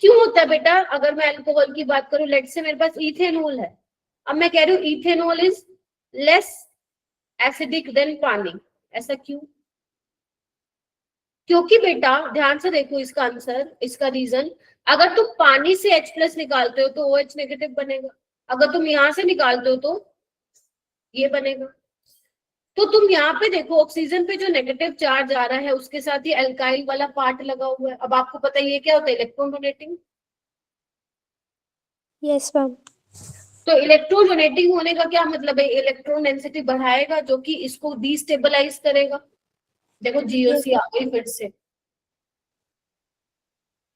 क्यों होता है बेटा, अगर मैं अल्कोहल की बात करूं, लेट से मेरे पास इथेनॉल है, अब मैं कह रही हूँ ethanol is less acidic then पानी, ऐसा क्यों? क्योंकि बेटा ध्यान से देखो इसका आंसर, इसका रीजन, अगर तुम पानी से H+ निकालते हो तो OH नेगेटिव बनेगा, अगर तुम यहां से निकालते हो तो ये बनेगा। तो तुम यहाँ पे देखो ऑक्सीजन पे जो नेगेटिव चार्ज आ रहा है उसके साथ ही अल्काइल वाला पार्ट लगा हुआ है। अब आपको पता है ये क्या होता है, इलेक्ट्रॉन डोनेटिंग। Yes ma'am. तो इलेक्ट्रॉन डोनेटिंग होने का क्या मतलब है, इलेक्ट्रॉन डेंसिटी बढ़ाएगा जो कि इसको डिस्टेबलाइज करेगा। देखो GOC आ गई फिर से,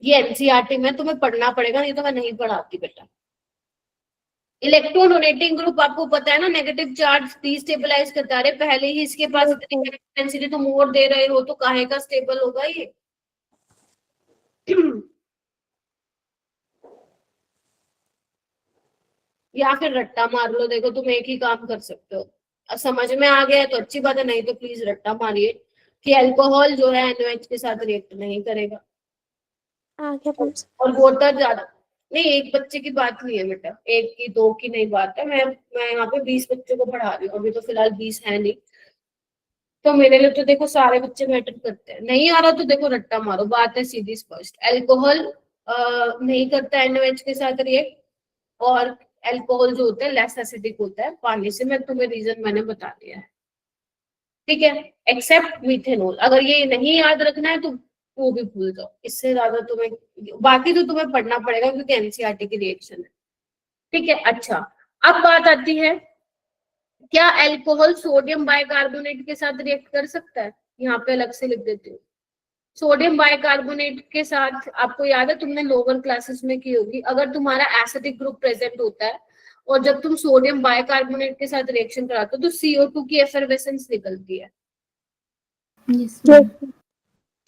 ये NCERT में तुम्हें पढ़ना पड़ेगा, नहीं तो मैं नहीं पढ़ाती बेटा। इलेक्ट्रॉन डोनेटिंग ग्रुप आपको पता है ना, नेगेटिव चार्ज डिस्टेबलाइज करता है। पहले ही इसके पास डेंसिटी तुम और दे रहे हो तो काहे का स्टेबल होगा ये। या फिर रट्टा मार लो, देखो तुम एक ही काम कर सकते हो। अब समझ में आ गया तो अच्छी बात है, नहीं तो प्लीज रट्टा मारिए कि अल्कोहल जो है NOH के साथ रिएक्ट नहीं करेगा। आ गया मैम। और वाटर ज्यादा नहीं, एक बच्चे की बात नहीं है बेटा, एक की दो की नहीं बात है। मैं यहाँ पे 20 बच्चों को पढ़ा रही हूँ, अभी तो फिलहाल 20 है नहीं, तो मेरे लिए तो देखो सारे बच्चे मैटर करते हैं। नहीं आ रहा तो देखो रट्टा मारो, बात है सीधी स्पष्ट। अल्कोहल नहीं करता NOH के साथ रिएक्ट, और अल्कोहल जो होता है लेस एसिडिक होता है पानी से। मैं तुम्हें रीजन मैंने बता दिया है, ठीक है, एक्सेप्ट मीथेनॉल। अगर ये नहीं याद रखना है तो वो भी भूल जाओ, इससे ज्यादा तुम्हें बाकी तो तुम्हें पढ़ना पड़ेगा क्योंकि NCERT की रिएक्शन है, ठीक है। अच्छा, अब बात आती है क्या अल्कोहल सोडियम बाइकार्बोनेट के साथ रिएक्ट कर सकता है। यहाँ पे अलग से लिख देती हूँ, सोडियम बाइकार्बोनेट के साथ। आपको याद है तुमने लोअर क्लासेस में की होगी, अगर तुम्हारा एसिडिक ग्रुप प्रेजेंट होता है और जब तुम सोडियम बाइकार्बोनेट के साथ रिएक्शन कराते हो तो CO2 की एफरवेसेंस निकलती है,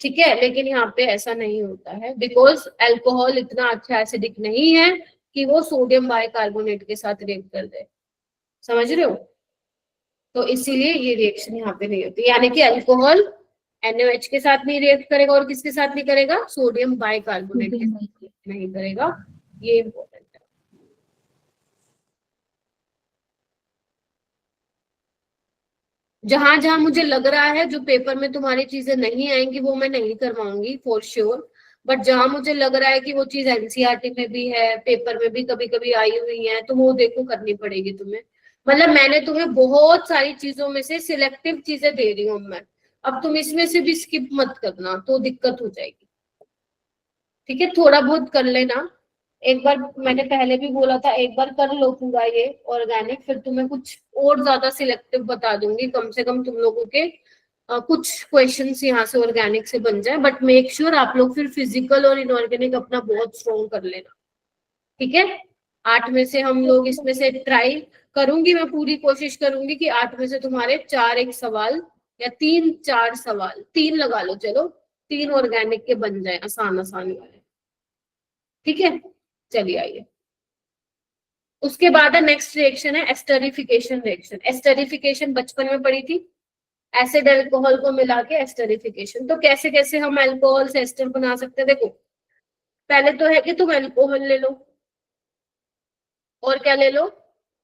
ठीक है। लेकिन यहाँ पे ऐसा नहीं होता है बिकॉज अल्कोहल इतना अच्छा एसिडिक नहीं है कि वो सोडियम बाइकार्बोनेट के साथ रिएक्ट कर दे, समझ रहे हो। तो इसीलिए ये रिएक्शन यहाँ पे नहीं होती, यानी कि अल्कोहल NOH के साथ नहीं रिएक्ट करेगा और किसके साथ नहीं करेगा, सोडियम बाइकार्बोनेट के साथ नहीं करेगा। ये इम्पोर्टेंट है। जहां जहां मुझे लग रहा है जो पेपर में तुम्हारी चीजें नहीं आएंगी वो मैं नहीं करवाऊंगी फॉर श्योर, बट जहां मुझे लग रहा है कि वो चीज NCERT में भी है, पेपर में भी कभी कभी आई हुई है, तो वो देखो करनी पड़ेगी तुम्हें। मतलब मैंने तुम्हें बहुत सारी चीजों में से सिलेक्टिव चीजें दे रही हूँ मैं, अब तुम इसमें से भी स्किप मत करना तो दिक्कत हो जाएगी, ठीक है। थोड़ा बहुत कर लेना एक बार, मैंने पहले भी बोला था एक बार कर लो पूरा ये ऑर्गेनिक, फिर तुम्हें कुछ और ज्यादा सिलेक्टिव बता दूंगी, कम से कम तुम लोगों के कुछ क्वेश्चंस यहाँ से ऑर्गेनिक से बन जाए। बट मेक श्योर आप लोग फिर फिजिकल और इनऑर्गेनिक अपना बहुत स्ट्रॉन्ग कर लेना, ठीक है। 8 में से हम लोग इसमें से ट्राई करूंगी, मैं पूरी कोशिश करूंगी कि 8 में से तुम्हारे 4 एक सवाल या 3-4 सवाल, 3 लगा लो चलो, 3 ऑर्गेनिक के बन जाए आसान आसान वाले, ठीक है। चलिए आइए, उसके बाद नेक्स्ट रिएक्शन है एस्टरिफिकेशन रिएक्शन। एस्टरिफिकेशन बचपन में पढ़ी थी, एसिड अल्कोहल को मिला के एस्टरिफिकेशन। तो कैसे कैसे हम अल्कोहल से एस्टर बना सकते हैं, देखो पहले तो है कि तुम अल्कोहल ले लो और क्या ले लो,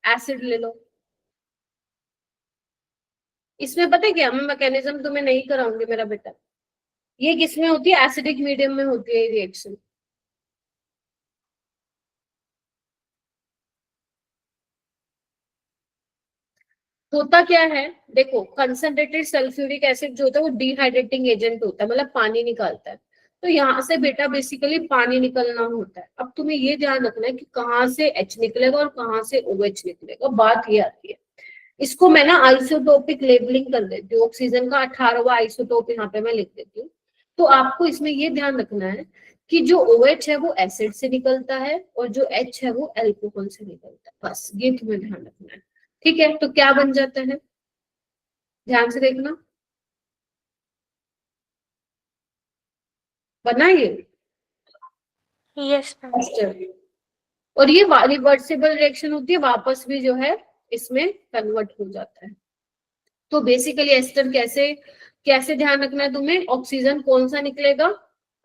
एसिड ले लो। इसमें पता है क्या, मैं मैकेनिज्म तुम्हें नहीं कराऊंगी मेरा बेटा, ये किसमें होती है, एसिडिक मीडियम में होती है ये रिएक्शन। होता क्या है, देखो कंसंट्रेटेड सल्फ्यूरिक एसिड जो होता है वो डिहाइड्रेटिंग एजेंट होता है, मतलब पानी निकालता है। तो यहाँ से बेटा बेसिकली पानी निकलना होता है। अब तुम्हें ये ध्यान रखना है कि कहाँ से H निकलेगा और कहाँ से OH निकलेगा, बात ये आती है। इसको मैं ना आइसोटोपिक लेबलिंग कर देती हूँ, ऑक्सीजन का 18वां आइसोटोप यहाँ पे मैं लिख देती हूँ। तो आपको इसमें ये ध्यान रखना है कि जो OH है वो एसिड से निकलता है और जो H है वो एल्कोहल से निकलता है, बस ये तुम्हें ध्यान रखना है। ठीक है, तो क्या बन जाता है, ध्यान से देखना, बना ये यस मैम। एस्टर। और ये रिवर्सिबल रिएक्शन होती है, वापस भी जो है इसमें कन्वर्ट हो जाता है। तो बेसिकली एस्टर कैसे कैसे ध्यान रखना है तुम्हें, ऑक्सीजन कौन सा निकलेगा,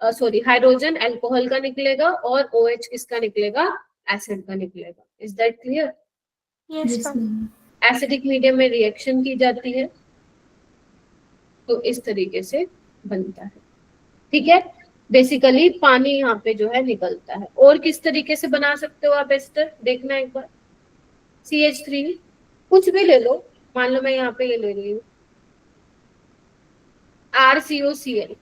सॉरी हाइड्रोजन अल्कोहल का निकलेगा और OH किसका निकलेगा, एसिड का निकलेगा। Is that clear? Yes ma'am. Acidic medium में रिएक्शन की जाती है तो इस तरीके से बनता है। ठीक है, बेसिकली पानी यहाँ पे जो है निकलता है। और किस तरीके से बना सकते हो आप एस्टर, देखना एक बार। CH3 कुछ भी ले लो, मान लो मैं यहाँ पे ये ले रही हूँ RCOCl,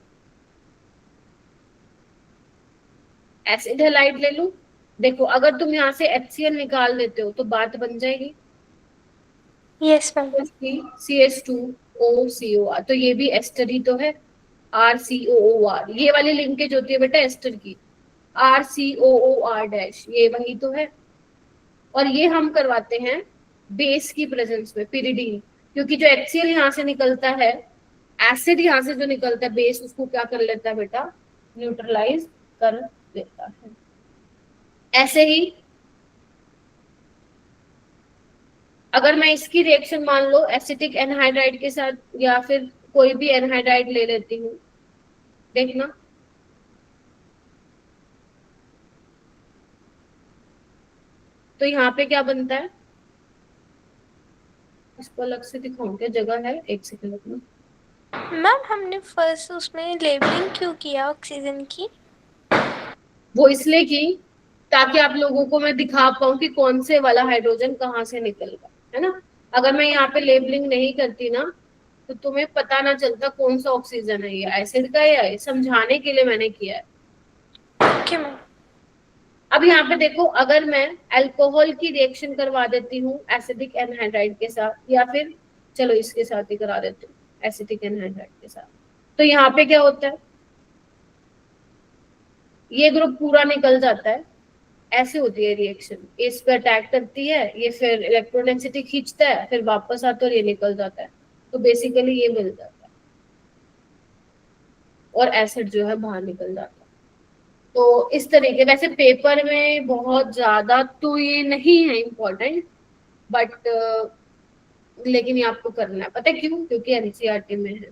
एसिड हैलाइड ले लो। देखो अगर तुम यहाँ से HCl निकाल देते हो तो बात बन जाएगी यस मैम। CH2OCOR, तो ये भी एस्टर ही तो है, RCOOR। ये वाली लिंकेज होती है बेटा एस्टर की, RCOOR-, ये वही तो है। और ये हम करवाते हैं बेस की प्रेजेंस में, pyridine, क्योंकि जो HCl यहाँ से निकलता है, एसिड यहाँ से जो निकलता है बेस, उसको क्या कर लेता है बेटा, न्यूट्रलाइज कर देता है। ऐसे ही अगर मैं इसकी रिएक्शन मान लो एसिटिक एनहाइड्राइड के साथ या फिर कोई भी एनहाइड्राइड ले लेती हूँ, देखना तो यहाँ पे क्या बनता है, इसको अलग से दिखाऊं क्या, जगह है, एक सेकंड रुकना। मैम हमने फर्स्ट उसमें लेबलिंग क्यों किया ऑक्सीजन की? वो इसलिए की ताकि आप लोगों को मैं दिखा पाऊं कि कौन से वाला हाइड्रोजन कहाँ से निकल रहा है ना। अगर मैं यहाँ पे लेबलिंग नहीं करती ना तो तुम्हें पता ना चलता कौन सा ऑक्सीजन है, ये एसिड का है, समझाने के लिए मैंने किया है। Okay ma'am. अब यहाँ पे देखो, अगर मैं अल्कोहल की रिएक्शन करवा देती हूँ एसिडिक एनहाइड्राइड के साथ, या फिर चलो इसके साथ ही करा देती हूँ एसिडिक एनहाइड्राइड के साथ, तो यहाँ पे क्या होता है, ये ग्रुप पूरा निकल जाता है। ऐसे होती है रिएक्शन, इस पे अटैक करती है, ये फिर इलेक्ट्रॉन डेंसिटी खींचता है, फिर वापस आता है और ये निकल जाता है। तो बेसिकली ये मिल जाता है और एसिड जो है बाहर निकल जाता है। तो इस तरीके, वैसे पेपर में बहुत ज्यादा तो ये नहीं है इम्पोर्टेंट, बट लेकिन ये आपको करना है, पता है क्यों, क्योंकि NCERT में है।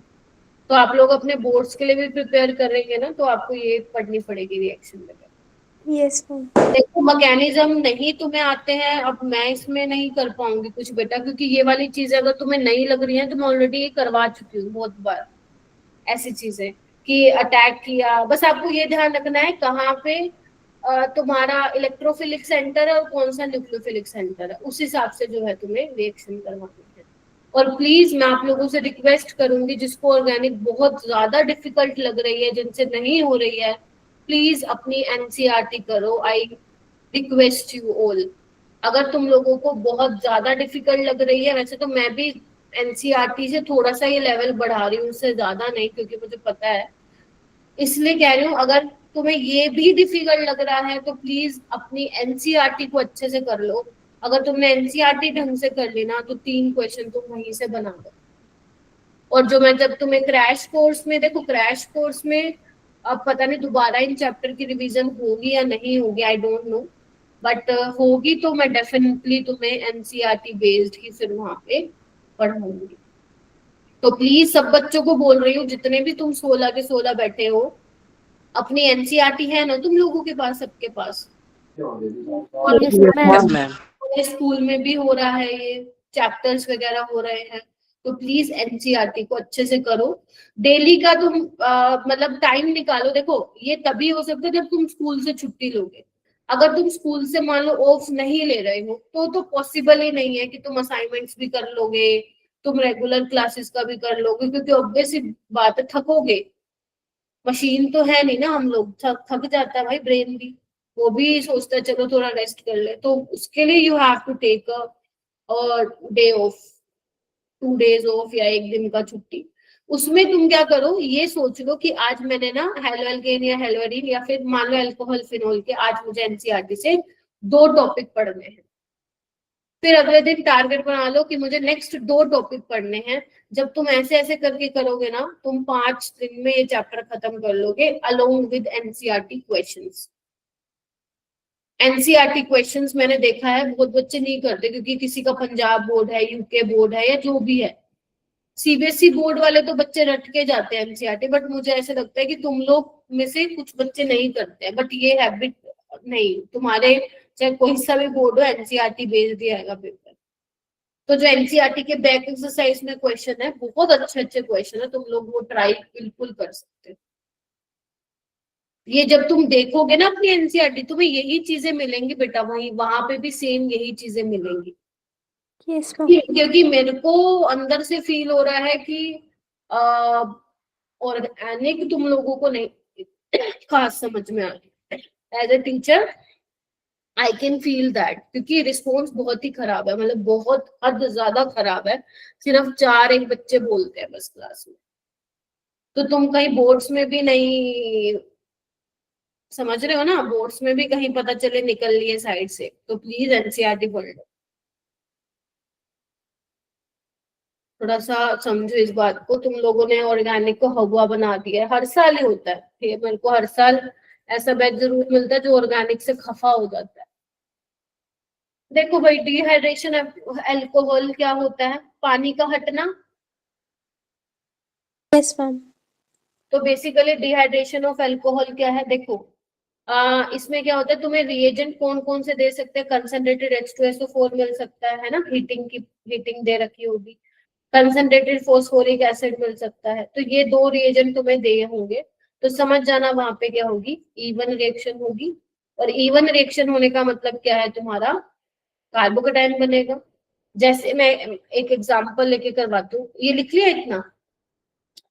तो आप लोग अपने बोर्ड्स के लिए भी प्रिपेयर करेंगे ना, तो आपको ये पढ़नी पड़ेगी रिएक्शन वगैरह। Yes ma'am. देखो मैकेनिज्म नहीं तुम्हें आते हैं, अब मैं इसमें नहीं कर पाऊंगी कुछ बेटा, क्योंकि ये वाली चीजें अगर तुम्हें नहीं लग रही है तो मैं ऑलरेडी ये करवा चुकी हूँ बहुत बार, ऐसी चीजें कि अटैक किया। बस आपको ये ध्यान रखना है कहाँ पे तुम्हारा इलेक्ट्रोफिलिक सेंटर है और कौन सा न्यूक्लियोफिलिक सेंटर है, उस हिसाब से जो है तुम्हें रिएक्शन करवानी है। और प्लीज मैं आप लोगों से रिक्वेस्ट करूंगी, जिसको ऑर्गेनिक बहुत ज्यादा डिफिकल्ट लग रही है, जिनसे नहीं हो रही है, प्लीज अपनी NCERT करो। I request you all. अगर तुम लोगों को बहुत ज्यादा डिफिकल्ट लग रही है, वैसे तो मैं भी NCERT से थोड़ा सा ये लेवल बढ़ा रही हूँ, उससे ज्यादा नहीं, क्योंकि मुझे पता है, इसलिए कह रही हूँ। अगर तुम्हें ये भी डिफिकल्ट लग रहा है तो प्लीज अपनी NCERT को अच्छे से कर लो। अगर तुमने NCERT ढंग से कर ली ना तो 3 क्वेश्चन तुम वहीं से बना दो। और जो मैं जब तुम्हें क्रैश कोर्स में, देखो क्रैश कोर्स में अब पता नहीं दोबारा इन चैप्टर की रिवीजन होगी या नहीं होगी, आई डोंट नो, बट होगी तो मैं डेफिनेटली तुम्हें NCERT बेस्ड ही फिर वहां पे पढ़ाऊंगी। तो प्लीज सब बच्चों को बोल रही हूँ, जितने भी तुम 16 के 16 बैठे हो, अपनी NCERT है ना तुम लोगों के पास, सबके पास, और yes yes ma'am. Ma'am. School में भी हो रहा है, ये चैप्टर्स वगैरह हो रहे हैं, तो प्लीज NCERT को अच्छे से करो। डेली का तुम मतलब टाइम निकालो। देखो ये तभी हो सकता है जब तुम स्कूल से छुट्टी लोगे। अगर तुम स्कूल से मान लो ऑफ नहीं ले रहे हो तो पॉसिबल ही नहीं है कि तुम असाइनमेंट्स भी कर लोगे, तुम रेगुलर क्लासेस का भी कर लोगे, क्योंकि ऑब्वियस बात है थकोगे, मशीन तो है नहीं ना, हम लोग थक जाता है भाई ब्रेन भी, वो भी सोचता है चलो थोड़ा रेस्ट कर ले, तो उसके लिए you have to take a day off, 2 days off या 1 दिन का छुट्टी। उसमें तुम क्या करो, ये सोच लो कि आज मैंने ना हेलोअल्केन या हेलोअरीन या फिर मान लो अल्कोहल फिनोल के, आज मुझे एनसीईआरटी से 2 टॉपिक पढ़ने हैं। फिर अगले दिन टारगेट बना लो कि मुझे नेक्स्ट 2 टॉपिक पढ़ने हैं। जब तुम ऐसे ऐसे करके करोगे ना, तुम 5 दिन में ये चैप्टर खत्म कर लोगे along with NCERT questions. NCERT questions मैंने देखा है बहुत बच्चे नहीं करते, क्योंकि किसी का पंजाब बोर्ड है, यूके बोर्ड है, या जो भी है, सीबीएसई बोर्ड वाले तो बच्चे रट के जाते हैं एनसीईआरटी, बट मुझे ऐसे लगता है कि तुम लोग में से कुछ बच्चे नहीं करते हैं, बट ये हैबिट नहीं, तुम्हारे चाहे कोई सा भी बोर्ड हो एनसीईआरटी भेज दिया जाएगा पेपर। तो जो एनसीईआरटी के बैक एक्सरसाइज में क्वेश्चन है, बहुत अच्छे अच्छे क्वेश्चन है, तुम लोग वो ट्राई बिल्कुल कर सकते हो। ये जब तुम देखोगे ना अपनी एनसीईआरटी, तुम्हें यही चीजें मिलेंगी बेटा, वहीं वहां पे भी सेम यही चीजें मिलेंगी। Yes ma'am. क्योंकि मेरे को अंदर से फील हो रहा है कि ऑर्गेनिक तुम लोगों को नहीं खास समझ में आ रही। As a teacher I can feel that, क्योंकि रिस्पॉन्स बहुत ही खराब है, मतलब बहुत हद ज्यादा खराब है। सिर्फ 4-1 बच्चे बोलते हैं बस क्लास में। तो तुम कहीं बोर्ड्स में भी नहीं, समझ रहे हो ना, बोर्ड्स में भी कहीं पता चले निकल लिए साइड से, तो प्लीज एनसीईआरटी पढ़ लो। थोड़ा सा समझो इस बात को। तुम लोगों ने ऑर्गेनिक को हवा बना दिया है, हर साल ही होता है ये, मेरे को हर साल ऐसा बैच जरूर मिलता है जो ऑर्गेनिक से खफा हो जाता है। देखो भाई, डिहाइड्रेशन अल्कोहल क्या होता है, पानी का हटना। Yes ma'am. तो बेसिकली डिहाइड्रेशन ऑफ अल्कोहल क्या है, देखो इसमें क्या होता है, तुम्हें रिएजेंट कौन कौन से दे सकते हैं, कंसंट्रेटेड H2SO4 मिल सकता है ना, हीटिंग दे रखी होगी, कंसंट्रेटेड फोस्फोरिक एसिड मिल सकता है। तो ये 2 रिएजेंट तुम्हें दे होंगे, तो समझ जाना वहां पे क्या होगी, इवन रिएक्शन होगी। और इवन रिएक्शन होने का मतलब क्या है, तुम्हारा कार्बोकेटाइन बनेगा। जैसे मैं एक एग्जांपल लेके करवाती हूँ, ये लिख लिया इतना,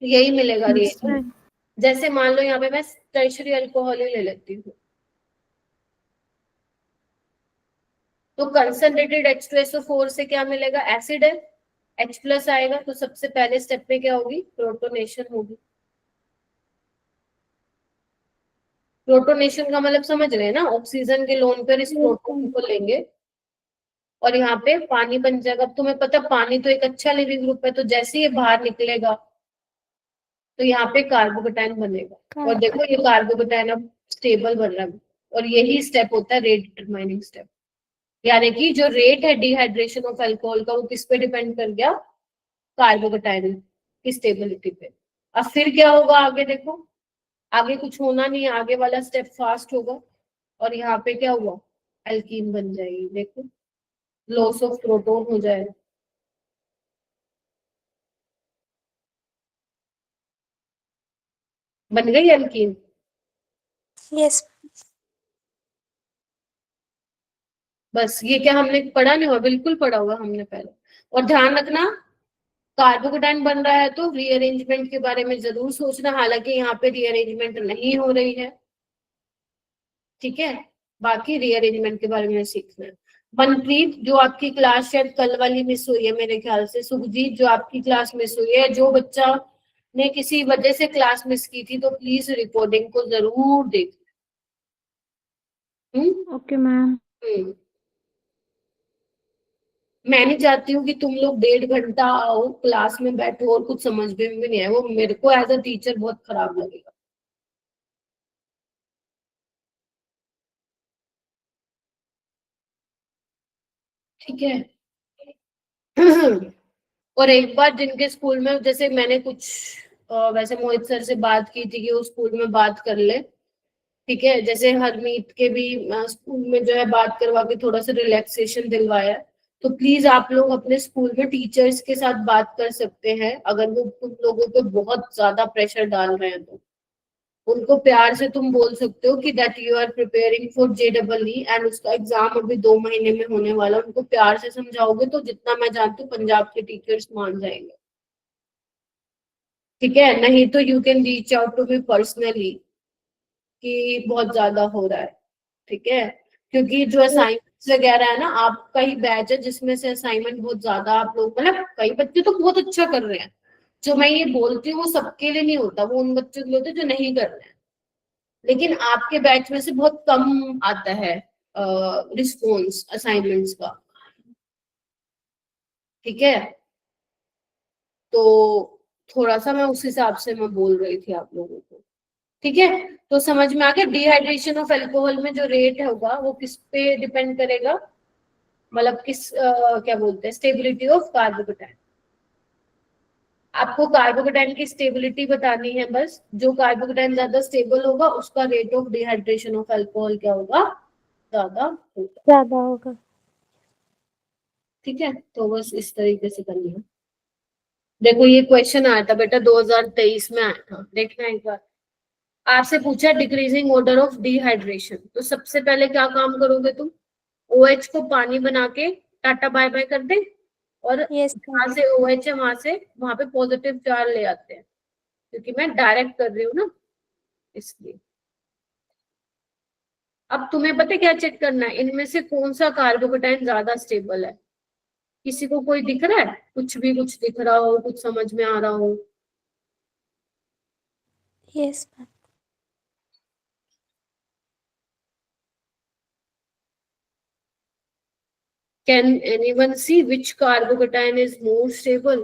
यही मिलेगा रिएक्शन। जैसे मान लो यहाँ पे मैं टर्शियरी अल्कोहल ही ले लेती हूँ, तो कंसंट्रेटेड H2SO4 से क्या मिलेगा, एसिड है, H+ आएगा, तो सबसे पहले स्टेप में क्या होगी, प्रोटोनेशन होगी। प्रोटोनेशन का मतलब समझ रहे हैं ना, ऑक्सीजन के लोन पर इस प्रोटोन को लेंगे और यहाँ पे पानी बन जाएगा। अब तुम्हें पता पानी तो एक अच्छा लिविंग ग्रुप है, तो जैसे ये बाहर निकलेगा तो यहाँ पे कार्बोकेटाइन बनेगा। और देखो ये कार्बोकेटाइन अब स्टेबल बन रहा है, और यही स्टेप होता है रेट डिटरमाइनिंग स्टेप। यानी कि जो रेट है डिहाइड्रेशन ऑफ अल्कोहल का, वो किस पे डिपेंड कर गया, कार्बोकेटाइन की स्टेबिलिटी पे। अब फिर क्या होगा आगे, देखो आगे कुछ होना नहीं है, आगे वाला स्टेप फास्ट होगा, और यहाँ पे क्या हुआ, एल्कीन बन जाएगी। देखो लॉस ऑफ प्रोटोन हो जाएगा, बन गई एल्कीन। यस। बस ये क्या हमने पढ़ा नहीं हुआ, बिल्कुल पढ़ा हुआ हमने पहले। और ध्यान रखना, कार्बोकेटाइन बन रहा है तो रीअरेंजमेंट के बारे में जरूर सोचना, हालांकि यहाँ पे रीअरेंजमेंट नहीं हो रही है, ठीक है, बाकी रीअरेंजमेंट के बारे में सीखना है। मनप्रीत जो आपकी क्लास शायद कल वाली मिस हुई है मेरे ख्याल से, सुखजीत जो आपकी क्लास मिस हुई है, जो बच्चा ने किसी वजह से क्लास मिस की थी, तो प्लीज रिकॉर्डिंग को जरूर देखना। Okay ma'am. मैं नहीं चाहती हूँ कि तुम लोग 1.5 घंटा आओ क्लास में बैठो और कुछ समझ में भी नहीं आए, वो मेरे को एज अ टीचर बहुत खराब लगेगा। ठीक है। और एक बार जिनके स्कूल में, जैसे मैंने कुछ वैसे मोहित सर से बात की थी कि वो स्कूल में बात कर ले, ठीक है, जैसे हरमीत के भी स्कूल में जो है बात करवा के थोड़ा सा रिलैक्सेशन दिलवाया है, तो प्लीज आप लोग अपने स्कूल में टीचर्स के साथ बात कर सकते हैं। अगर वो तुम लोगों पे बहुत ज्यादा प्रेशर डाल रहे हैं तो उनको प्यार से तुम बोल सकते हो कि that you are preparing for JEE and उसका एग्जाम अभी 2 महीने में होने वाला। उनको प्यार से समझाओगे तो जितना मैं जानती हूँ पंजाब के टीचर्स मान जाएंगे। ठीक है, नहीं तो you can reach out to me personally कि बहुत ज्यादा हो रहा है। ठीक है, क्योंकि जो असाइनमेंट्स वगैरह है ना, आपका ही बैच है जिसमें से असाइनमेंट बहुत ज्यादा आप लोग, मतलब कई बच्चे तो बहुत अच्छा कर रहे हैं, जो मैं ये बोलती हूँ वो सबके लिए नहीं होता, वो उन बच्चों के लिए होता है जो नहीं कर रहे हैं, लेकिन आपके बैच में से बहुत कम आता है रिस्पॉन्स असाइनमेंट्स का। ठीक है, तो थोड़ा सा मैं उस हिसाब से मैं बोल रही थी आप लोगों को। ठीक है, तो समझ में आ गया। डिहाइड्रेशन ऑफ अल्कोहल में जो रेट होगा वो किस पे डिपेंड करेगा, मतलब किस क्या बोलते हैं, स्टेबिलिटी ऑफ कार्बोकेटाइन। आपको कार्बोकेटाइन की स्टेबिलिटी बतानी है बस, जो कार्बोकेटाइन ज्यादा स्टेबल होगा उसका rate of dehydration of alcohol क्या होगा, ज्यादा होगा। ज्यादा होगा। ठीक है, तो बस इस तरीके से करनी है। देखो ये क्वेश्चन आया था बेटा 2023 में आया था, देखना एक बार। आपसे पूछा डिक्रीजिंग ऑर्डर ऑफ डिहाइड्रेशन, तो सबसे पहले क्या काम करोगे तुम, OH को पानी बना के टाटा बाय बाय कर दे, और यस जहां से OH है वहां से वहां पे पॉजिटिव चार्ज ले आते हैं, क्योंकि मैं डायरेक्ट कर रही हूँ ना इसलिए। अब तुम्हें पता है क्या चेक करना है, इनमें से कौन सा कार्बोकेटाइन ज्यादा स्टेबल है। किसी को कोई दिख रहा है, कुछ भी कुछ दिख रहा हो, कुछ समझ में आ रहा हो? Yes ma'am. Can anyone see which carbocation is more stable?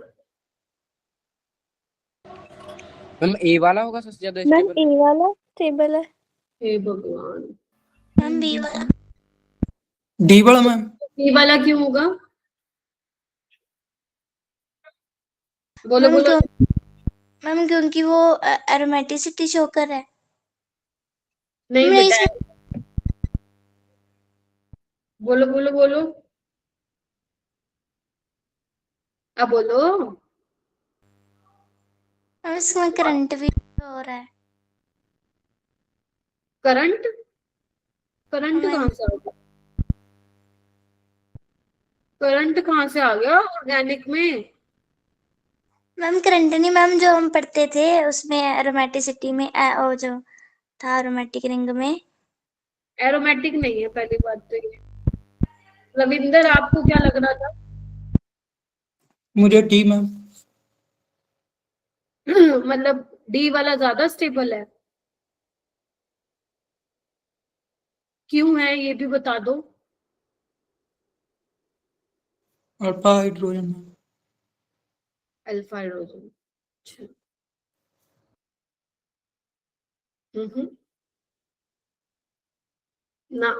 Ma'am A वाला होगा सबसे ज्यादा मैम स्टेबल। ए वाला स्टेबल है। हे भगवान, मैम बी वाला। डी वाला मैम। ये वाला क्यों होगा? बोलो मैम बोलो। मैम क्योंकि वो एरोमेटिसिटी शो कर रहा है। नहीं नहीं बेटा, इसमें बोलो बोलो बोलो, अब बोलो। मैम इसमें करंट भी हो रहा है। करंट? करंट मैम कहाँ से आ गया? करंट कहाँ से आ गया ऑर्गेनिक में? मैम करंट नहीं मैम, जो हम पढ़ते थे उसमें एरोमेटिसिटी में वो जो था एरोमेटिक रिंग में। एरोमेटिक नहीं है पहली बात तो ये। रविंदर आपको क्या लग रहा था? मुझे डी मैम। मतलब डी वाला ज्यादा स्टेबल है, क्यों है ये भी बता दो। Alpha hydrogen ma'am. Alpha hydrogen, अच्छा। हम्म, ना,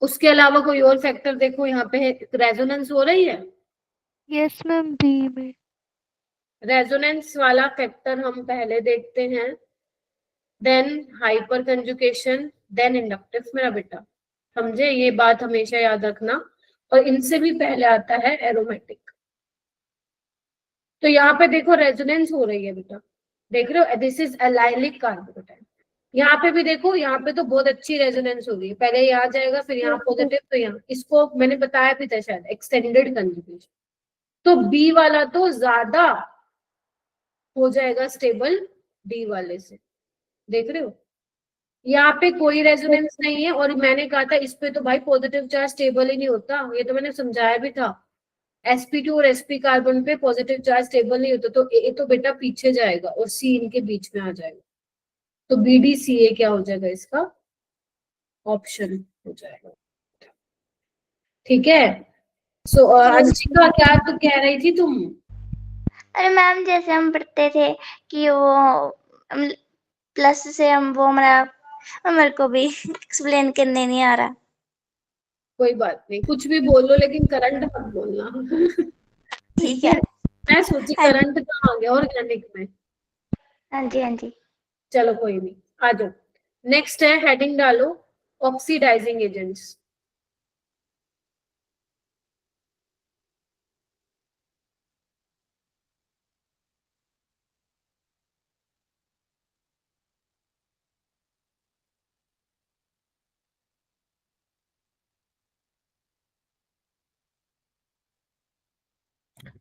उसके अलावा कोई और फैक्टर देखो यहाँ पे, रेजोनेंस हो रही है। यस मैम बी में। रेजोनेंस वाला फैक्टर हम पहले देखते हैं, then hyperconjugation, then inductive मेरा बेटा, समझे, ये बात हमेशा याद रखना। और इनसे भी पहले आता है एरोमेटिक। तो यहाँ पे देखो रेजोनेंस हो रही है बेटा, देख रहे हो, दिस इज एलाइलिक कार्बोकेटाइन। यहाँ पे भी देखो, यहाँ पे तो बहुत अच्छी रेजोनेंस हो रही है, पहले यहाँ जाएगा फिर यहाँ पॉजिटिव, तो यहाँ इसको मैंने बताया भी था शायद, एक्सटेंडेड कंजुगेशन। तो बी वाला तो ज्यादा हो जाएगा स्टेबल डी वाले से, देख रहे हो, यहाँ पे कोई रेजोनेंस नहीं है। और मैंने कहा था इस पे तो भाई पॉजिटिव चार्ज स्टेबल ही नहीं होता, ये तो मैंने समझाया भी था। sp2 और sp कार्बन पे पॉजिटिव चार्ज स्टेबल नहीं होता, तो ए तो बेटा पीछे जाएगा और सी इनके बीच में आ जाएगा, तो BDCA क्या हो जाएगा, इसका ऑप्शन हो जाएगा। ठीक है, सो अंशिका क्या तो कह रही थी तुम? अरे मैम जैसे हम पढ़ते थे कि वो प्लस से हम वो हमारा, मेरे को भी एक्सप्लेन करने नहीं आ रहा। कोई बात नहीं, कुछ भी बोलो लेकिन करंट मत बोलना। ठीक ठीक है, है। मैं सोची हाँ करंट कहाँ आ गया ऑर्गेनिक में। हाँ जी हाँ जी। चलो कोई नहीं, आ जाओ। नेक्स्ट है, हेडिंग डालो, ऑक्सीडाइजिंग एजेंट्स।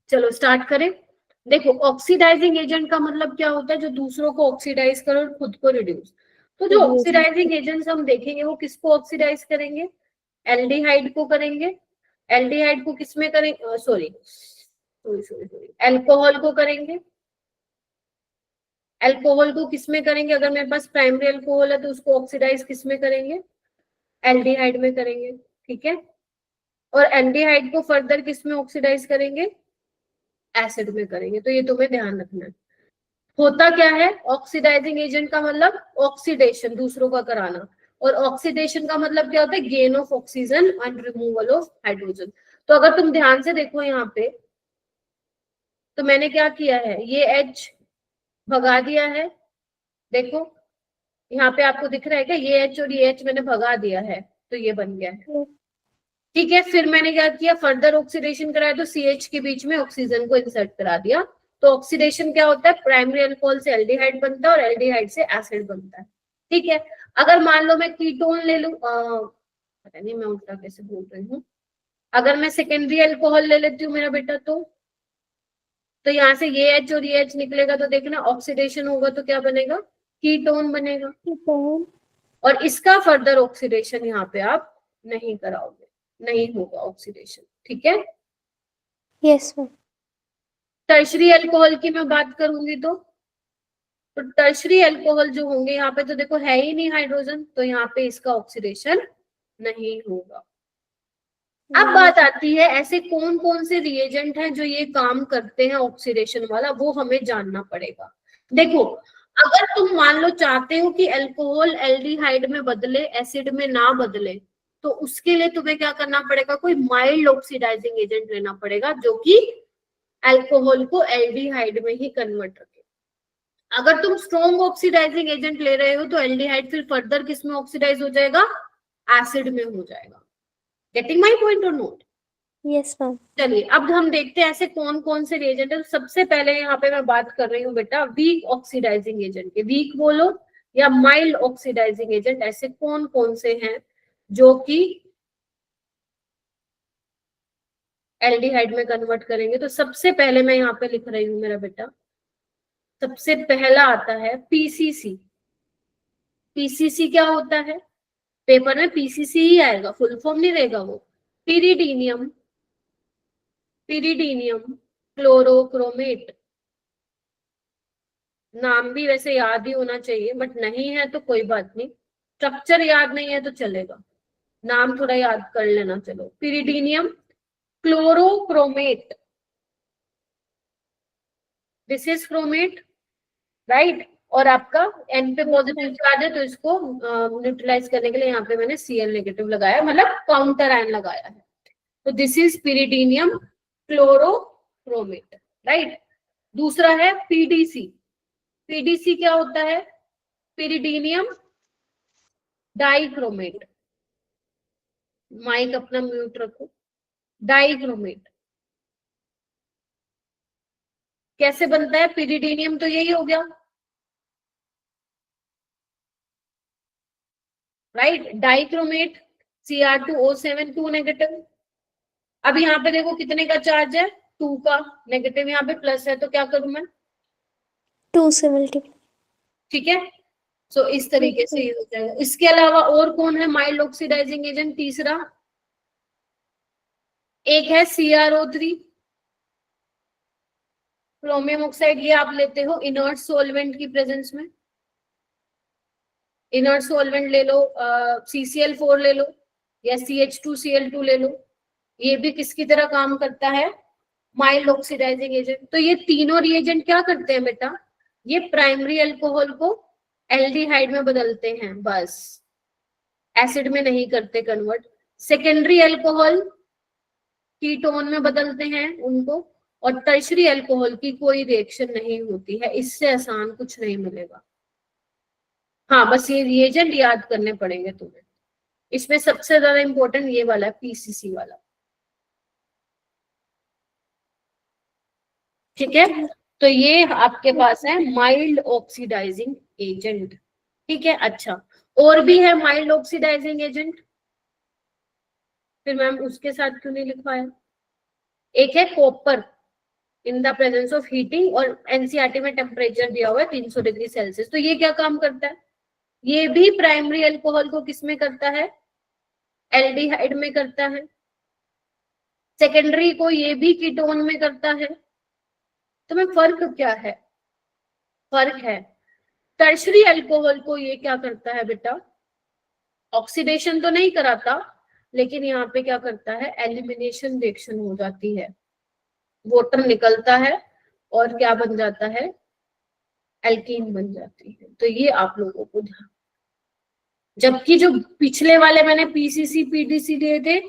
चलो स्टार्ट करें। देखो ऑक्सीडाइजिंग एजेंट का मतलब क्या होता है, जो दूसरों को ऑक्सीडाइज करे और खुद को रिड्यूस। तो जो ऑक्सीडाइजिंग एजेंट्स हम देखेंगे वो किसको ऑक्सीडाइज करेंगे, एल्डिहाइड को करेंगे। एल्डिहाइड को किसमें करेंगे, सॉरी अल्कोहल को करेंगे। अल्कोहल को किसमें करेंगे, अगर मेरे पास प्राइमरी अल्कोहल है तो उसको ऑक्सीडाइज किसमें करेंगे, एल्डिहाइड में करेंगे, ठीक है। और एल्डिहाइड को फर्दर किसमें ऑक्सीडाइज करेंगे, एसिड में करेंगे। तो ये तुम्हें ध्यान रखना है। होता क्या है, ऑक्सीडाइजिंग एजेंट का मतलब ऑक्सीडेशन, दूसरों का कराना, और ऑक्सीडेशन का मतलब क्या होता है, gain of oxygen and removal of hydrogen. तो अगर तुम ध्यान से देखो यहाँ पे, तो मैंने क्या किया है, ये H भगा दिया है, देखो यहाँ पे आपको दिख रहा है क्या, ये H और ये H मैंने भगा दिया है, तो ये बन गया है, ठीक है। फिर मैंने क्या किया, फर्दर ऑक्सीडेशन कराया तो CH के बीच में ऑक्सीजन को इंसर्ट करा दिया। तो ऑक्सीडेशन क्या होता है, प्राइमरी अल्कोहल से एल्डिहाइड बनता है और एल्डिहाइड से एसिड बनता है, ठीक है। अगर मान लो मैं कीटोन ले लूं, पता नहीं मैं उल्टा कैसे बोल रही हूँ, अगर मैं सेकेंडरी अल्कोहल ले लेती हूँ मेरा बेटा, तो यहाँ से ये H और ये H निकलेगा, तो देखना ऑक्सीडेशन होगा तो क्या बनेगा, कीटोन बनेगा। और इसका फर्दर ऑक्सीडेशन यहाँ पे आप नहीं कराओगे, नहीं होगा ऑक्सीडेशन, ठीक है। Yes ma'am. टर्शरी अल्कोहल की मैं बात करूंगी तो टर्शरी अल्कोहल जो होंगे यहाँ पे, तो देखो है ही नहीं हाइड्रोजन, तो यहाँ पे इसका ऑक्सीडेशन नहीं होगा। अब बात आती है ऐसे कौन कौन से रिएजेंट हैं जो ये काम करते हैं ऑक्सीडेशन वाला, वो हमें जानना पड़ेगा। देखो अगर तुम मान लो चाहते हो कि अल्कोहल एल्डिहाइड में बदले, एसिड में ना बदले, तो उसके लिए तुम्हें क्या करना पड़ेगा, कोई माइल्ड ऑक्सीडाइजिंग एजेंट लेना पड़ेगा जो कि अल्कोहल को एल्डिहाइड में ही कन्वर्ट रखे। अगर तुम स्ट्रॉन्ग ऑक्सीडाइजिंग एजेंट ले रहे हो तो एल्डिहाइड फिर फर्दर किस में ऑक्सीडाइज हो जाएगा, एसिड में हो जाएगा। गेटिंग माई पॉइंट और नोट? Yes ma'am. चलिए अब हम देखते हैं ऐसे कौन कौन से रिएजेंट है। सबसे पहले यहाँ पे मैं बात कर रही हूँ बेटा वीक ऑक्सीडाइजिंग एजेंट के। वीक बोलो या माइल्ड ऑक्सीडाइजिंग एजेंट, ऐसे कौन कौन से हैं जो कि एल्डिहाइड में कन्वर्ट करेंगे। तो सबसे पहले मैं यहाँ पे लिख रही हूँ मेरा बेटा, सबसे पहला आता है पीसीसी। पीसीसी क्या होता है, पेपर में पीसीसी ही आएगा, फुल फॉर्म नहीं रहेगा वो। पिरिडीनियम, पिरिडीनियम क्लोरोक्रोमेट। नाम भी वैसे याद ही होना चाहिए, बट नहीं है तो कोई बात नहीं, स्ट्रक्चर याद नहीं है तो चलेगा, नाम थोड़ा याद कर लेना। चलो, pyridinium chlorochromate, this is chromate, right. और आपका एन पे पॉजिटिव चार्ज है तो इसको न्यूट्रलाइज करने के लिए यहाँ पे मैंने Cl नेगेटिव लगाया, मतलब काउंटर आयन लगाया है। तो दिस इज पिरिडीनियम क्लोरोक्रोमेट, राइट। दूसरा है पीडीसी। पीडीसी क्या होता है, पिरिडीनियम डाइक्रोमेट। माइक अपना म्यूट रखो। डाइक्रोमेट कैसे बनता है, पिरिडीनियम तो यही हो गया, राइट। Dichromate Cr2O7 2 negative. अब यहाँ पे देखो कितने का चार्ज है, 2 का, नेगेटिव यहाँ पे प्लस है, तो क्या करूं मैं, 2 से मल्टीप्लाई। ठीक है। सो इस तरीके से ये हो जाएगा। इसके अलावा और कौन है माइल्ड ऑक्सीडाइजिंग एजेंट, तीसरा एक है CrO3 क्रोमियम ऑक्साइड। ये आप लेते हो इनर्ट सॉल्वेंट की प्रेजेंस में, इनर्ट सॉल्वेंट ले लो, CCl4 ले लो या CH2Cl2 ले लो। ये भी किसकी तरह काम करता है, माइल्ड ऑक्सीडाइजिंग एजेंट। तो ये तीनों रिएजेंट क्या करते हैं बेटा, ये प्राइमरी अल्कोहल को एल्डिहाइड में बदलते हैं, बस एसिड में नहीं करते कन्वर्ट। सेकेंडरी अल्कोहल कीटोन में बदलते हैं उनको, और टर्शरी अल्कोहल की कोई रिएक्शन नहीं होती है। इससे आसान कुछ नहीं मिलेगा। हाँ बस ये रिएजेंट याद करने पड़ेंगे तुम्हें। इसमें सबसे ज्यादा इंपॉर्टेंट ये वाला है, पीसीसी वाला, ठीक है। तो ये आपके पास है माइल्ड ऑक्सीडाइजिंग एजेंट, ठीक है। अच्छा, और भी है माइल्ड ऑक्सीडाइजिंग एजेंट, फिर मैम उसके साथ क्यों नहीं लिखवाया। एक है copper, in the presence of heating, और एनसीईआरटी में टेम्परेचर दिया हुआ है 300 डिग्री सेल्सियस। तो ये क्या काम करता है, ये भी प्राइमरी अल्कोहल को किस में करता है, एल्डिहाइड में करता है। सेकेंडरी को ये भी कीटोन में करता है। तो में फर्क क्या है, फर्क है टर्शरी अल्कोहल को ये क्या करता है बेटा, ऑक्सीडेशन तो नहीं कराता, लेकिन यहाँ पे क्या करता है, एलिमिनेशन रिएक्शन हो जाती है, वाटर निकलता है और क्या बन जाता है, एल्कीन बन जाती है। तो ये आप लोगों को ध्यान, जबकि जो पिछले वाले मैंने पीसीसी पीडीसी दिए थे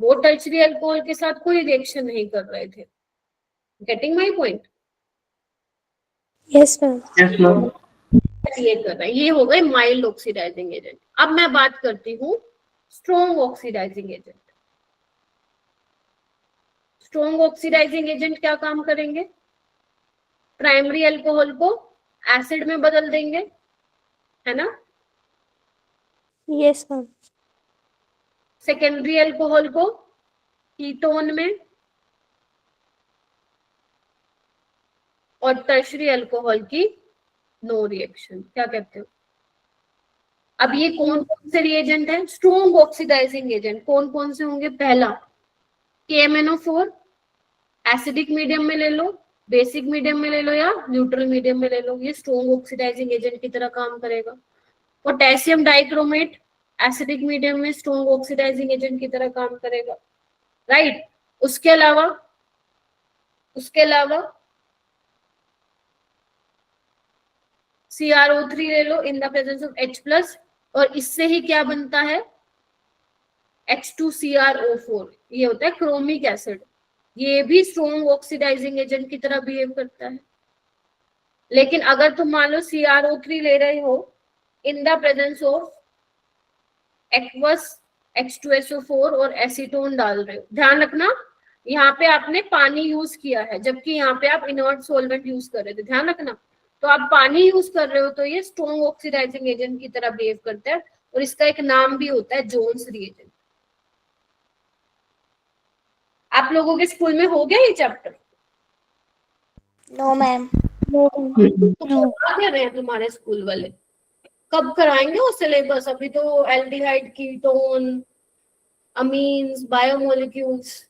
वो टर्शरी अल्कोहल के साथ कोई रिएक्शन नहीं कर रहे थे। Getting my point? Yes ma'am. Yes ma'am. ये कर रहा है, ये हो गए माइल्ड ऑक्सीडाइजिंग एजेंट। अब मैं बात करती हूँ strong oxidising agent. Strong oxidising agent क्या काम करेंगे, प्राइमरी अल्कोहल को एसिड में बदल देंगे, है ना। Yes ma'am. सेकेंडरी अल्कोहल को कीटोन में, और टर्शरी अल्कोहल की नो रिएक्शन। क्या कहते हो? अब ये कौन कौन से रिएजेंट है, स्ट्रॉन्ग ऑक्सीडाइजिंग एजेंट कौन कौन से होंगे? पहला KMnO4, एसिडिक मीडियम में ले लो, बेसिक मीडियम में ले लो या न्यूट्रल मीडियम में ले लो, ये स्ट्रॉन्ग ऑक्सीडाइजिंग एजेंट की तरह काम करेगा। पोटेशियम डाइक्रोमेट एसिडिक मीडियम में स्ट्रॉन्ग ऑक्सीडाइजिंग एजेंट की तरह काम करेगा, राइट। उसके अलावा CrO3 ले लो in the presence of H+, और इससे ही क्या बनता है, H2CrO4, ये होता है क्रोमिक एसिड। ये भी स्ट्रॉन्ग ऑक्सीडाइजिंग एजेंट की तरह बिहेव करता है। लेकिन अगर तुम मान लो CrO3 ले रहे हो इन the presence of aqueous H2SO4 और एसीटोन डाल रहे हो, ध्यान रखना यहाँ पे आपने पानी यूज किया है, जबकि यहाँ पे आप इनर्ट सॉल्वेंट यूज कर रहे थे, ध्यान रखना। तो आप पानी यूज कर रहे हो तो ये स्ट्रॉन्ग ऑक्सीडाइजिंग एजेंट की तरह बिहेव करता है, और इसका एक नाम भी होता है जोन्स रिएजेंट। आप लोगों के स्कूल में हो गया ये चैप्टर? No ma'am. तो क्या कर रहे हैं तुम्हारे स्कूल वाले, कब कराएंगे वो सिलेबस? अभी तो aldehyde, ketone, amines, biomolecules.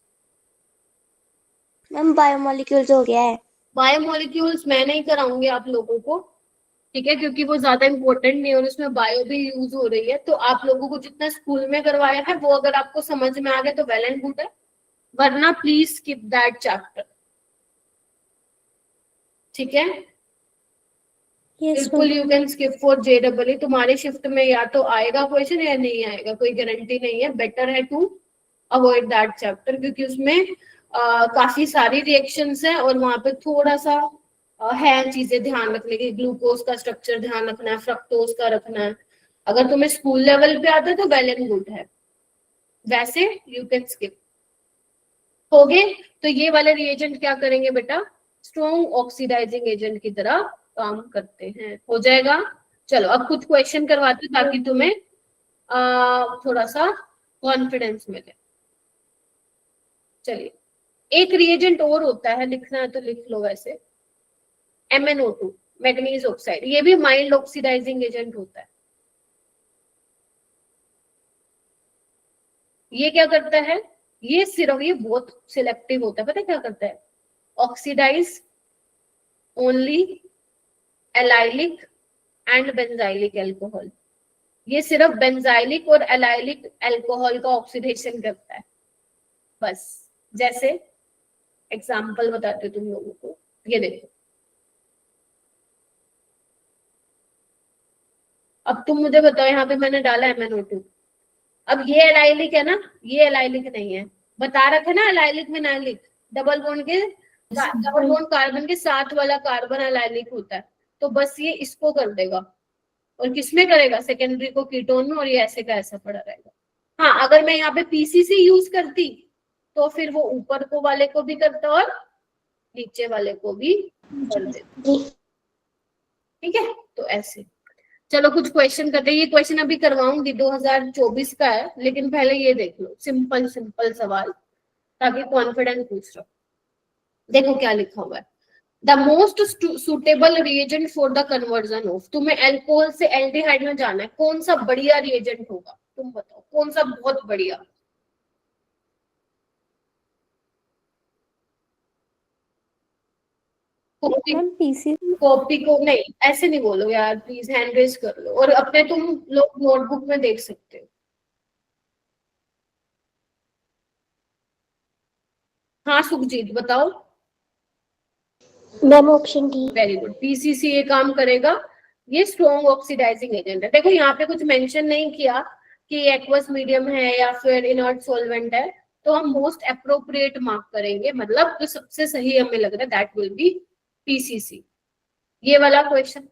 Ma'am biomolecules हो गया है। बायोमोलिक्यूल्स मैं नहीं कराऊंगी आप लोगों को, ठीक है, क्योंकि वो ज्यादा इंपॉर्टेंट नहीं है और उसमें बायो भी यूज हो रही है। तो आप लोगों को जितना स्कूल में करवाया है वो अगर आपको समझ में आ गया तो वेल एंड गुड है, वरना प्लीज स्किप दैट चैप्टर, ठीक है। बिल्कुल you can skip for JEE। तुम्हारी शिफ्ट में या तो आएगा क्वेश्चन या नहीं आएगा, कोई गारंटी नहीं है। बेटर है टू अवॉइड दैट चैप्टर, क्योंकि उसमें काफी सारी रिएक्शंस हैं और वहां पे थोड़ा सा है चीजें ध्यान रखने की। ग्लूकोज का स्ट्रक्चर ध्यान रखना है, फ्रक्टोज का रखना है। अगर तुम्हें स्कूल लेवल पे आता है तो वेल एंड गुड है, वैसे यू कैन स्किप। हो गए? तो ये वाले रिएजेंट क्या करेंगे बेटा, स्ट्रॉन्ग ऑक्सीडाइजिंग एजेंट की तरह काम करते हैं। हो जाएगा? चलो अब कुछ क्वेश्चन करवाती हूँ ताकि तुम्हें थोड़ा सा कॉन्फिडेंस मिले। चलिए, एक रिएजेंट और होता है, लिखना है तो लिख लो वैसे, MnO2 मैग्नीज ऑक्साइड। ये भी माइल्ड ऑक्सीडाइजिंग एजेंट होता है। ये क्या करता है, ये सिर्फ, ये बहुत सिलेक्टिव होता है। पता है क्या करता है, oxidise only allylic and benzylic alcohol. ये सिर्फ बेंजाइलिक और एलाइलिक अल्कोहल का ऑक्सीडेशन करता है बस। जैसे एग्जांपल बताते हो तुम लोगों को, ये देखो, अब तुम मुझे बताओ, यहाँ पे मैंने डाला MnO2। अब ये एलाइलिक है ना, ये एलाइलिक नहीं है, बता रखा है ना एलाइलिक में नाइलिक, डबल बॉन्ड कार्बन के साथ वाला कार्बन एलाइलिक होता है। तो बस ये इसको कर देगा, और किसमें करेगा, सेकेंडरी को कीटोन में, और ये ऐसे का ऐसा पड़ा रहेगा। हाँ, अगर मैं यहाँ पे PCC यूज करती तो फिर वो ऊपर को वाले को भी करता और नीचे वाले को भी कर देता, ठीक है। तो ऐसे चलो कुछ क्वेश्चन करते हैं। ये क्वेश्चन अभी करवाऊंगी, 2024 का है, लेकिन पहले ये देख लो, सिंपल सिंपल सवाल, ताकि कॉन्फिडेंस पूछ लो। देखो क्या लिखा हुआ है, the most suitable reagent for the conversion of, तुम्हें एल्कोहल से एल्डिहाइड में जाना है, कौन सा बढ़िया रिएजेंट होगा, तुम बताओ कौन सा बहुत बढ़िया। कॉपी मैम पीसी कॉपी को नहीं, ऐसे नहीं बोलो यार प्लीज, हैंड रेज कर लो और अपने तुम लोग नोटबुक में देख सकते हो। हाँ सुखजीत बताओ। Ma'am option D. Very good, PCC ये काम करेगा, ये स्ट्रॉन्ग ऑक्सीडाइजिंग एजेंट है। देखो यहाँ पे कुछ मेंशन नहीं किया कि एक्वस मीडियम है या फिर इनर्ट सॉल्वेंट है, तो हम मोस्ट अप्रोप्रिएट मार्क करेंगे, मतलब जो सबसे सही हमें लग रहा है दैट विल बी पीसीसी। ये वाला क्वेश्चन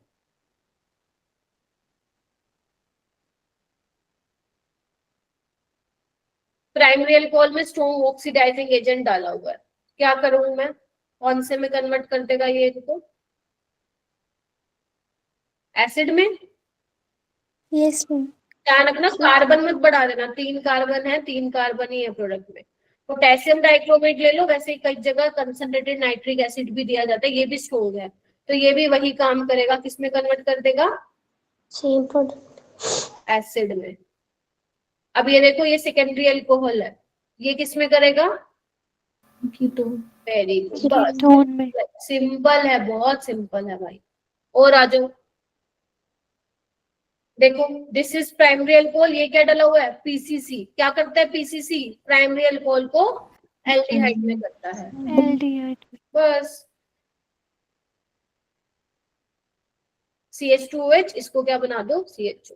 प्राइमरी अल्कोहल में स्ट्रॉन्ग ऑक्सीडाइजिंग एजेंट डाला हुआ है, क्या करूं मैं, कौन से में कन्वर्ट कर देगा ये इनको, एसिड में। Yes ma'am. ध्यान रखना कार्बन मत बढ़ा देना, 3 कार्बन है, 3 कार्बन ही है प्रोडक्ट में। पोटेशियम डाइक्रोमेट ले लो, वैसे ही कई जगह कंसंट्रेटेड नाइट्रिक एसिड भी दिया जाता है, ये भी स्ट्रॉन्ग है, तो ये भी वही काम करेगा, किसमें कन्वर्ट कर देगा, सेम प्रोडक्ट। एसिड में। अब ये देखो ये सेकेंडरी अल्कोहल है, ये किसमें करेगा, कीटोन। वेरी गुड, कीटोन में। सिंपल है, बहुत सिंपल है भाई। और आ जाओ, देखो दिस इज प्राइमरी अल्कोहल, ये क्या डाला हुआ है, पीसीसी। क्या करता है पीसीसी, प्राइमरी अल्कोहल को एल्डिहाइड में करता है, एल्डिहाइड में। बस। CH2OH, इसको क्या बना दो, CH2।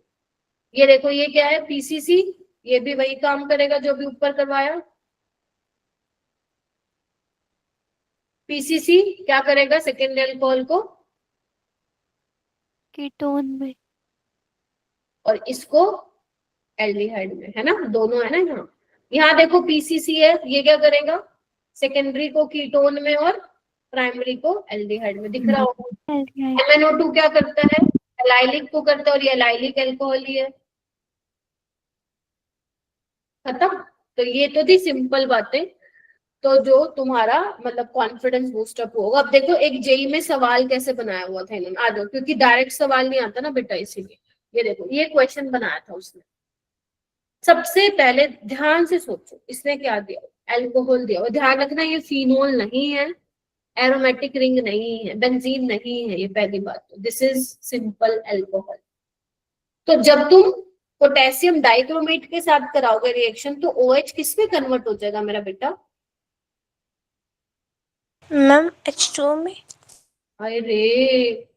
ये देखो ये क्या है, पीसीसी, ये भी वही काम करेगा जो भी ऊपर करवाया। पीसीसी क्या करेगा, सेकेंडरी अल्कोहल को, कीटोन में। और इसको एल्डिहाइड में, है ना, दोनों है ना यहाँ। यहाँ देखो पीसीसी है, ये क्या करेगा, सेकेंडरी को कीटोन में और प्राइमरी को एल्डिहाइड में, दिख रहा होगा। एल्डिहाइड। MnO2 क्या करता है, एलाइलिक को करता है, और ये एलाइलिक अल्कोहल ही है, खत्म। तो ये तो थी सिंपल बातें, तो जो तुम्हारा मतलब कॉन्फिडेंस बूस्टअप होगा। अब देखो एक जेई में सवाल कैसे बनाया हुआ था इन्होंने, आ जाओ, क्योंकि डायरेक्ट सवाल नहीं आता ना बेटा, इसीलिए ये देखो ये क्वेश्चन बनाया था उसने। सबसे पहले ध्यान से सोचो, इसने क्या दिया, अल्कोहल दिया, और ध्यान रखना ये फिनोल नहीं है, एरोमेटिक रिंग नहीं है, बेंजीन नहीं है, ये पहली बात। तो दिस इज सिंपल अल्कोहल। तो जब तुम पोटेशियम डाइक्रोमेट के साथ कराओगे रिएक्शन, तो OH किस में कन्वर्ट हो जाएगा मेरा बेटा, मैम H2O में। अरे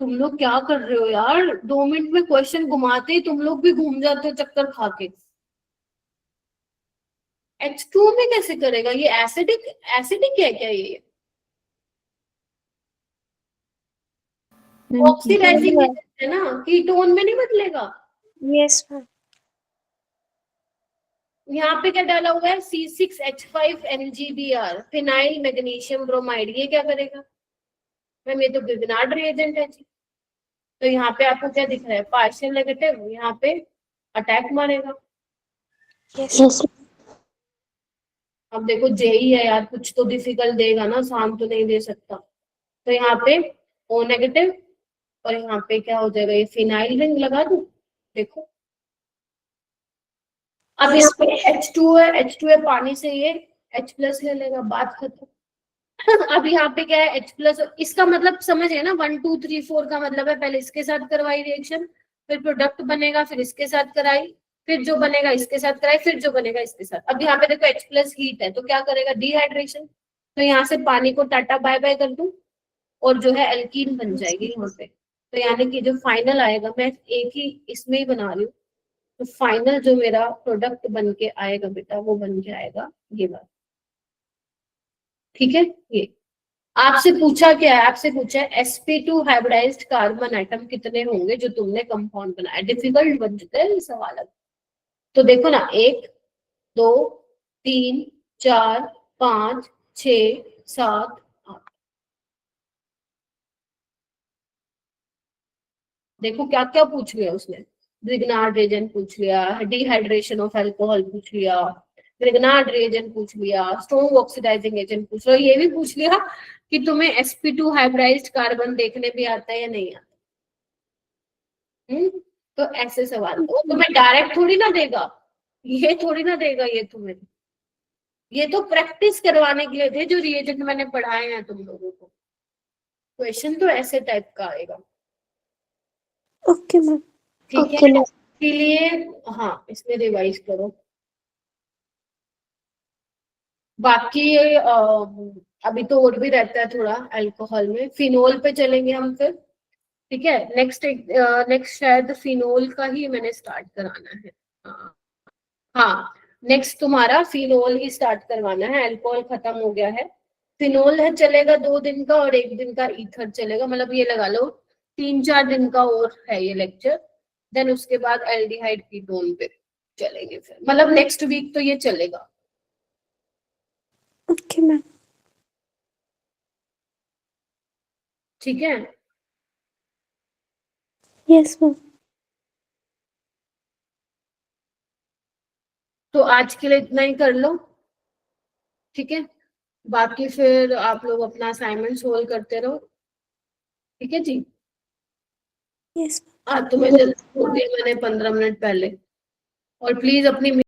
तुम लोग क्या कर रहे हो यार, 2 मिनट में क्वेश्चन घुमाते ही तुम लोग भी घूम जाते हो चक्कर खा के। H2O में कैसे करेगा, ये एसिडिक एसिडिक है क्या ये, ऑक्सीडाइजिंग है ना, कीटोन में नहीं बदलेगा। Yes ma'am. यहाँ पे क्या डाला हुआ है, C6H5NgBr, फिनाइल मैग्नीशियम ब्रोमाइड, ये क्या करेगा मैम, ये तो गिगनार्ड रिएजेंट है जी। तो यहाँ पे आपको क्या दिख रहा है, पार्शियल नेगेटिव, यहाँ पे अटैक मारेगा। यस। अब देखो जेई है यार, कुछ तो डिफिकल्ट देगा ना, शाम तो नहीं दे सकता। तो यहाँ पे O नेगेटिव, और यहाँ पे क्या हो जाएगा, ये फिनाइल रिंग लगा दूं, देखो। अब यहाँ पे H2 है, H2 है, पानी से ये H+ ले लेगा, बात खत्म। अब यहाँ पे क्या है, H+, इसका मतलब समझ है ना, 1 2 3 4 का मतलब है, पहले इसके साथ करवाई रिएक्शन, फिर प्रोडक्ट बनेगा, फिर इसके साथ कराई, फिर जो बनेगा इसके साथ कराई, फिर जो बनेगा इसके साथ। अब यहाँ पे देखो H+ हीट है, तो क्या करेगा, डिहाइड्रेशन, तो यहाँ से पानी को टाटा बाय बाय कर दूं, और जो है एल्कीन बन जाएगी यहाँ पे। तो यानी कि जो फाइनल आएगा, मैं एक ही इसमें ही बना रही हूँ, तो फाइनल जो मेरा प्रोडक्ट बन के आएगा बेटा, वो बन के आएगा ये बात, ठीक है। ये आपसे पूछा क्या है, आपसे पूछा है sp2 हाइब्रिडाइज्ड कार्बन एटम कितने होंगे जो तुमने कंपाउंड बनाया। डिफिकल्ट बन चुका है ये सवाल अब। तो देखो ना, 1 2 3 4 5 6 7 8, देखो क्या क्या पूछ लिया उसने, ग्रिग्नार्ड रिएजेंट पूछ लिया, डिहाइड्रेशन ऑफ अल्कोहल पूछ लिया, प्रेग्नार्ड रिएजेंट पूछ लिया, स्ट्रॉन्ग ऑक्सीडाइजिंग एजेंट पूछ लो, ये भी पूछ लिया कि तुम्हें sp2 हाइब्रिडाइज्ड कार्बन देखने भी आता है या नहीं आता। तो ऐसे सवाल वो तुम्हें डायरेक्ट थोड़ी ना देगा, ये थोड़ी ना देगा ये तुम्हें, ये तो प्रैक्टिस करवाने के लिए थे जो रिएजेंट मैंने पढ़ाए हैं तुम लोगों को। क्वेश्चन तो ऐसे टाइप का आएगा, ओके मैम। ठीक ओके है। मैम। इसलिए हाँ, इसमें रिवाइज करो। बाकी अभी तो और भी रहता है थोड़ा अल्कोहल में, फिनोल पे चलेंगे हम फिर, ठीक है। नेक्स्ट शायद फिनोल का ही मैंने स्टार्ट कराना है। हाँ, नेक्स्ट तुम्हारा फिनोल ही स्टार्ट करवाना है, अल्कोहल खत्म हो गया है। फिनोल है चलेगा 2 दिन का और 1 दिन का ईथर चलेगा, मतलब ये लगा लो 3-4 दिन का और है ये लेक्चर। देन उसके बाद एल्डिहाइड कीटोन पे चलेंगे फिर, मतलब नेक्स्ट वीक तो ये चलेगा। Okay ma'am. ठीक है, यस मैम। तो आज के लिए इतना ही कर लो, ठीक है। बाकी फिर आप लोग अपना असाइनमेंट सोल्व करते रहो, ठीक है जी। यस। तुम्हें जल्दी बोल दिया मैंने 15 मिनट पहले, और प्लीज अपनी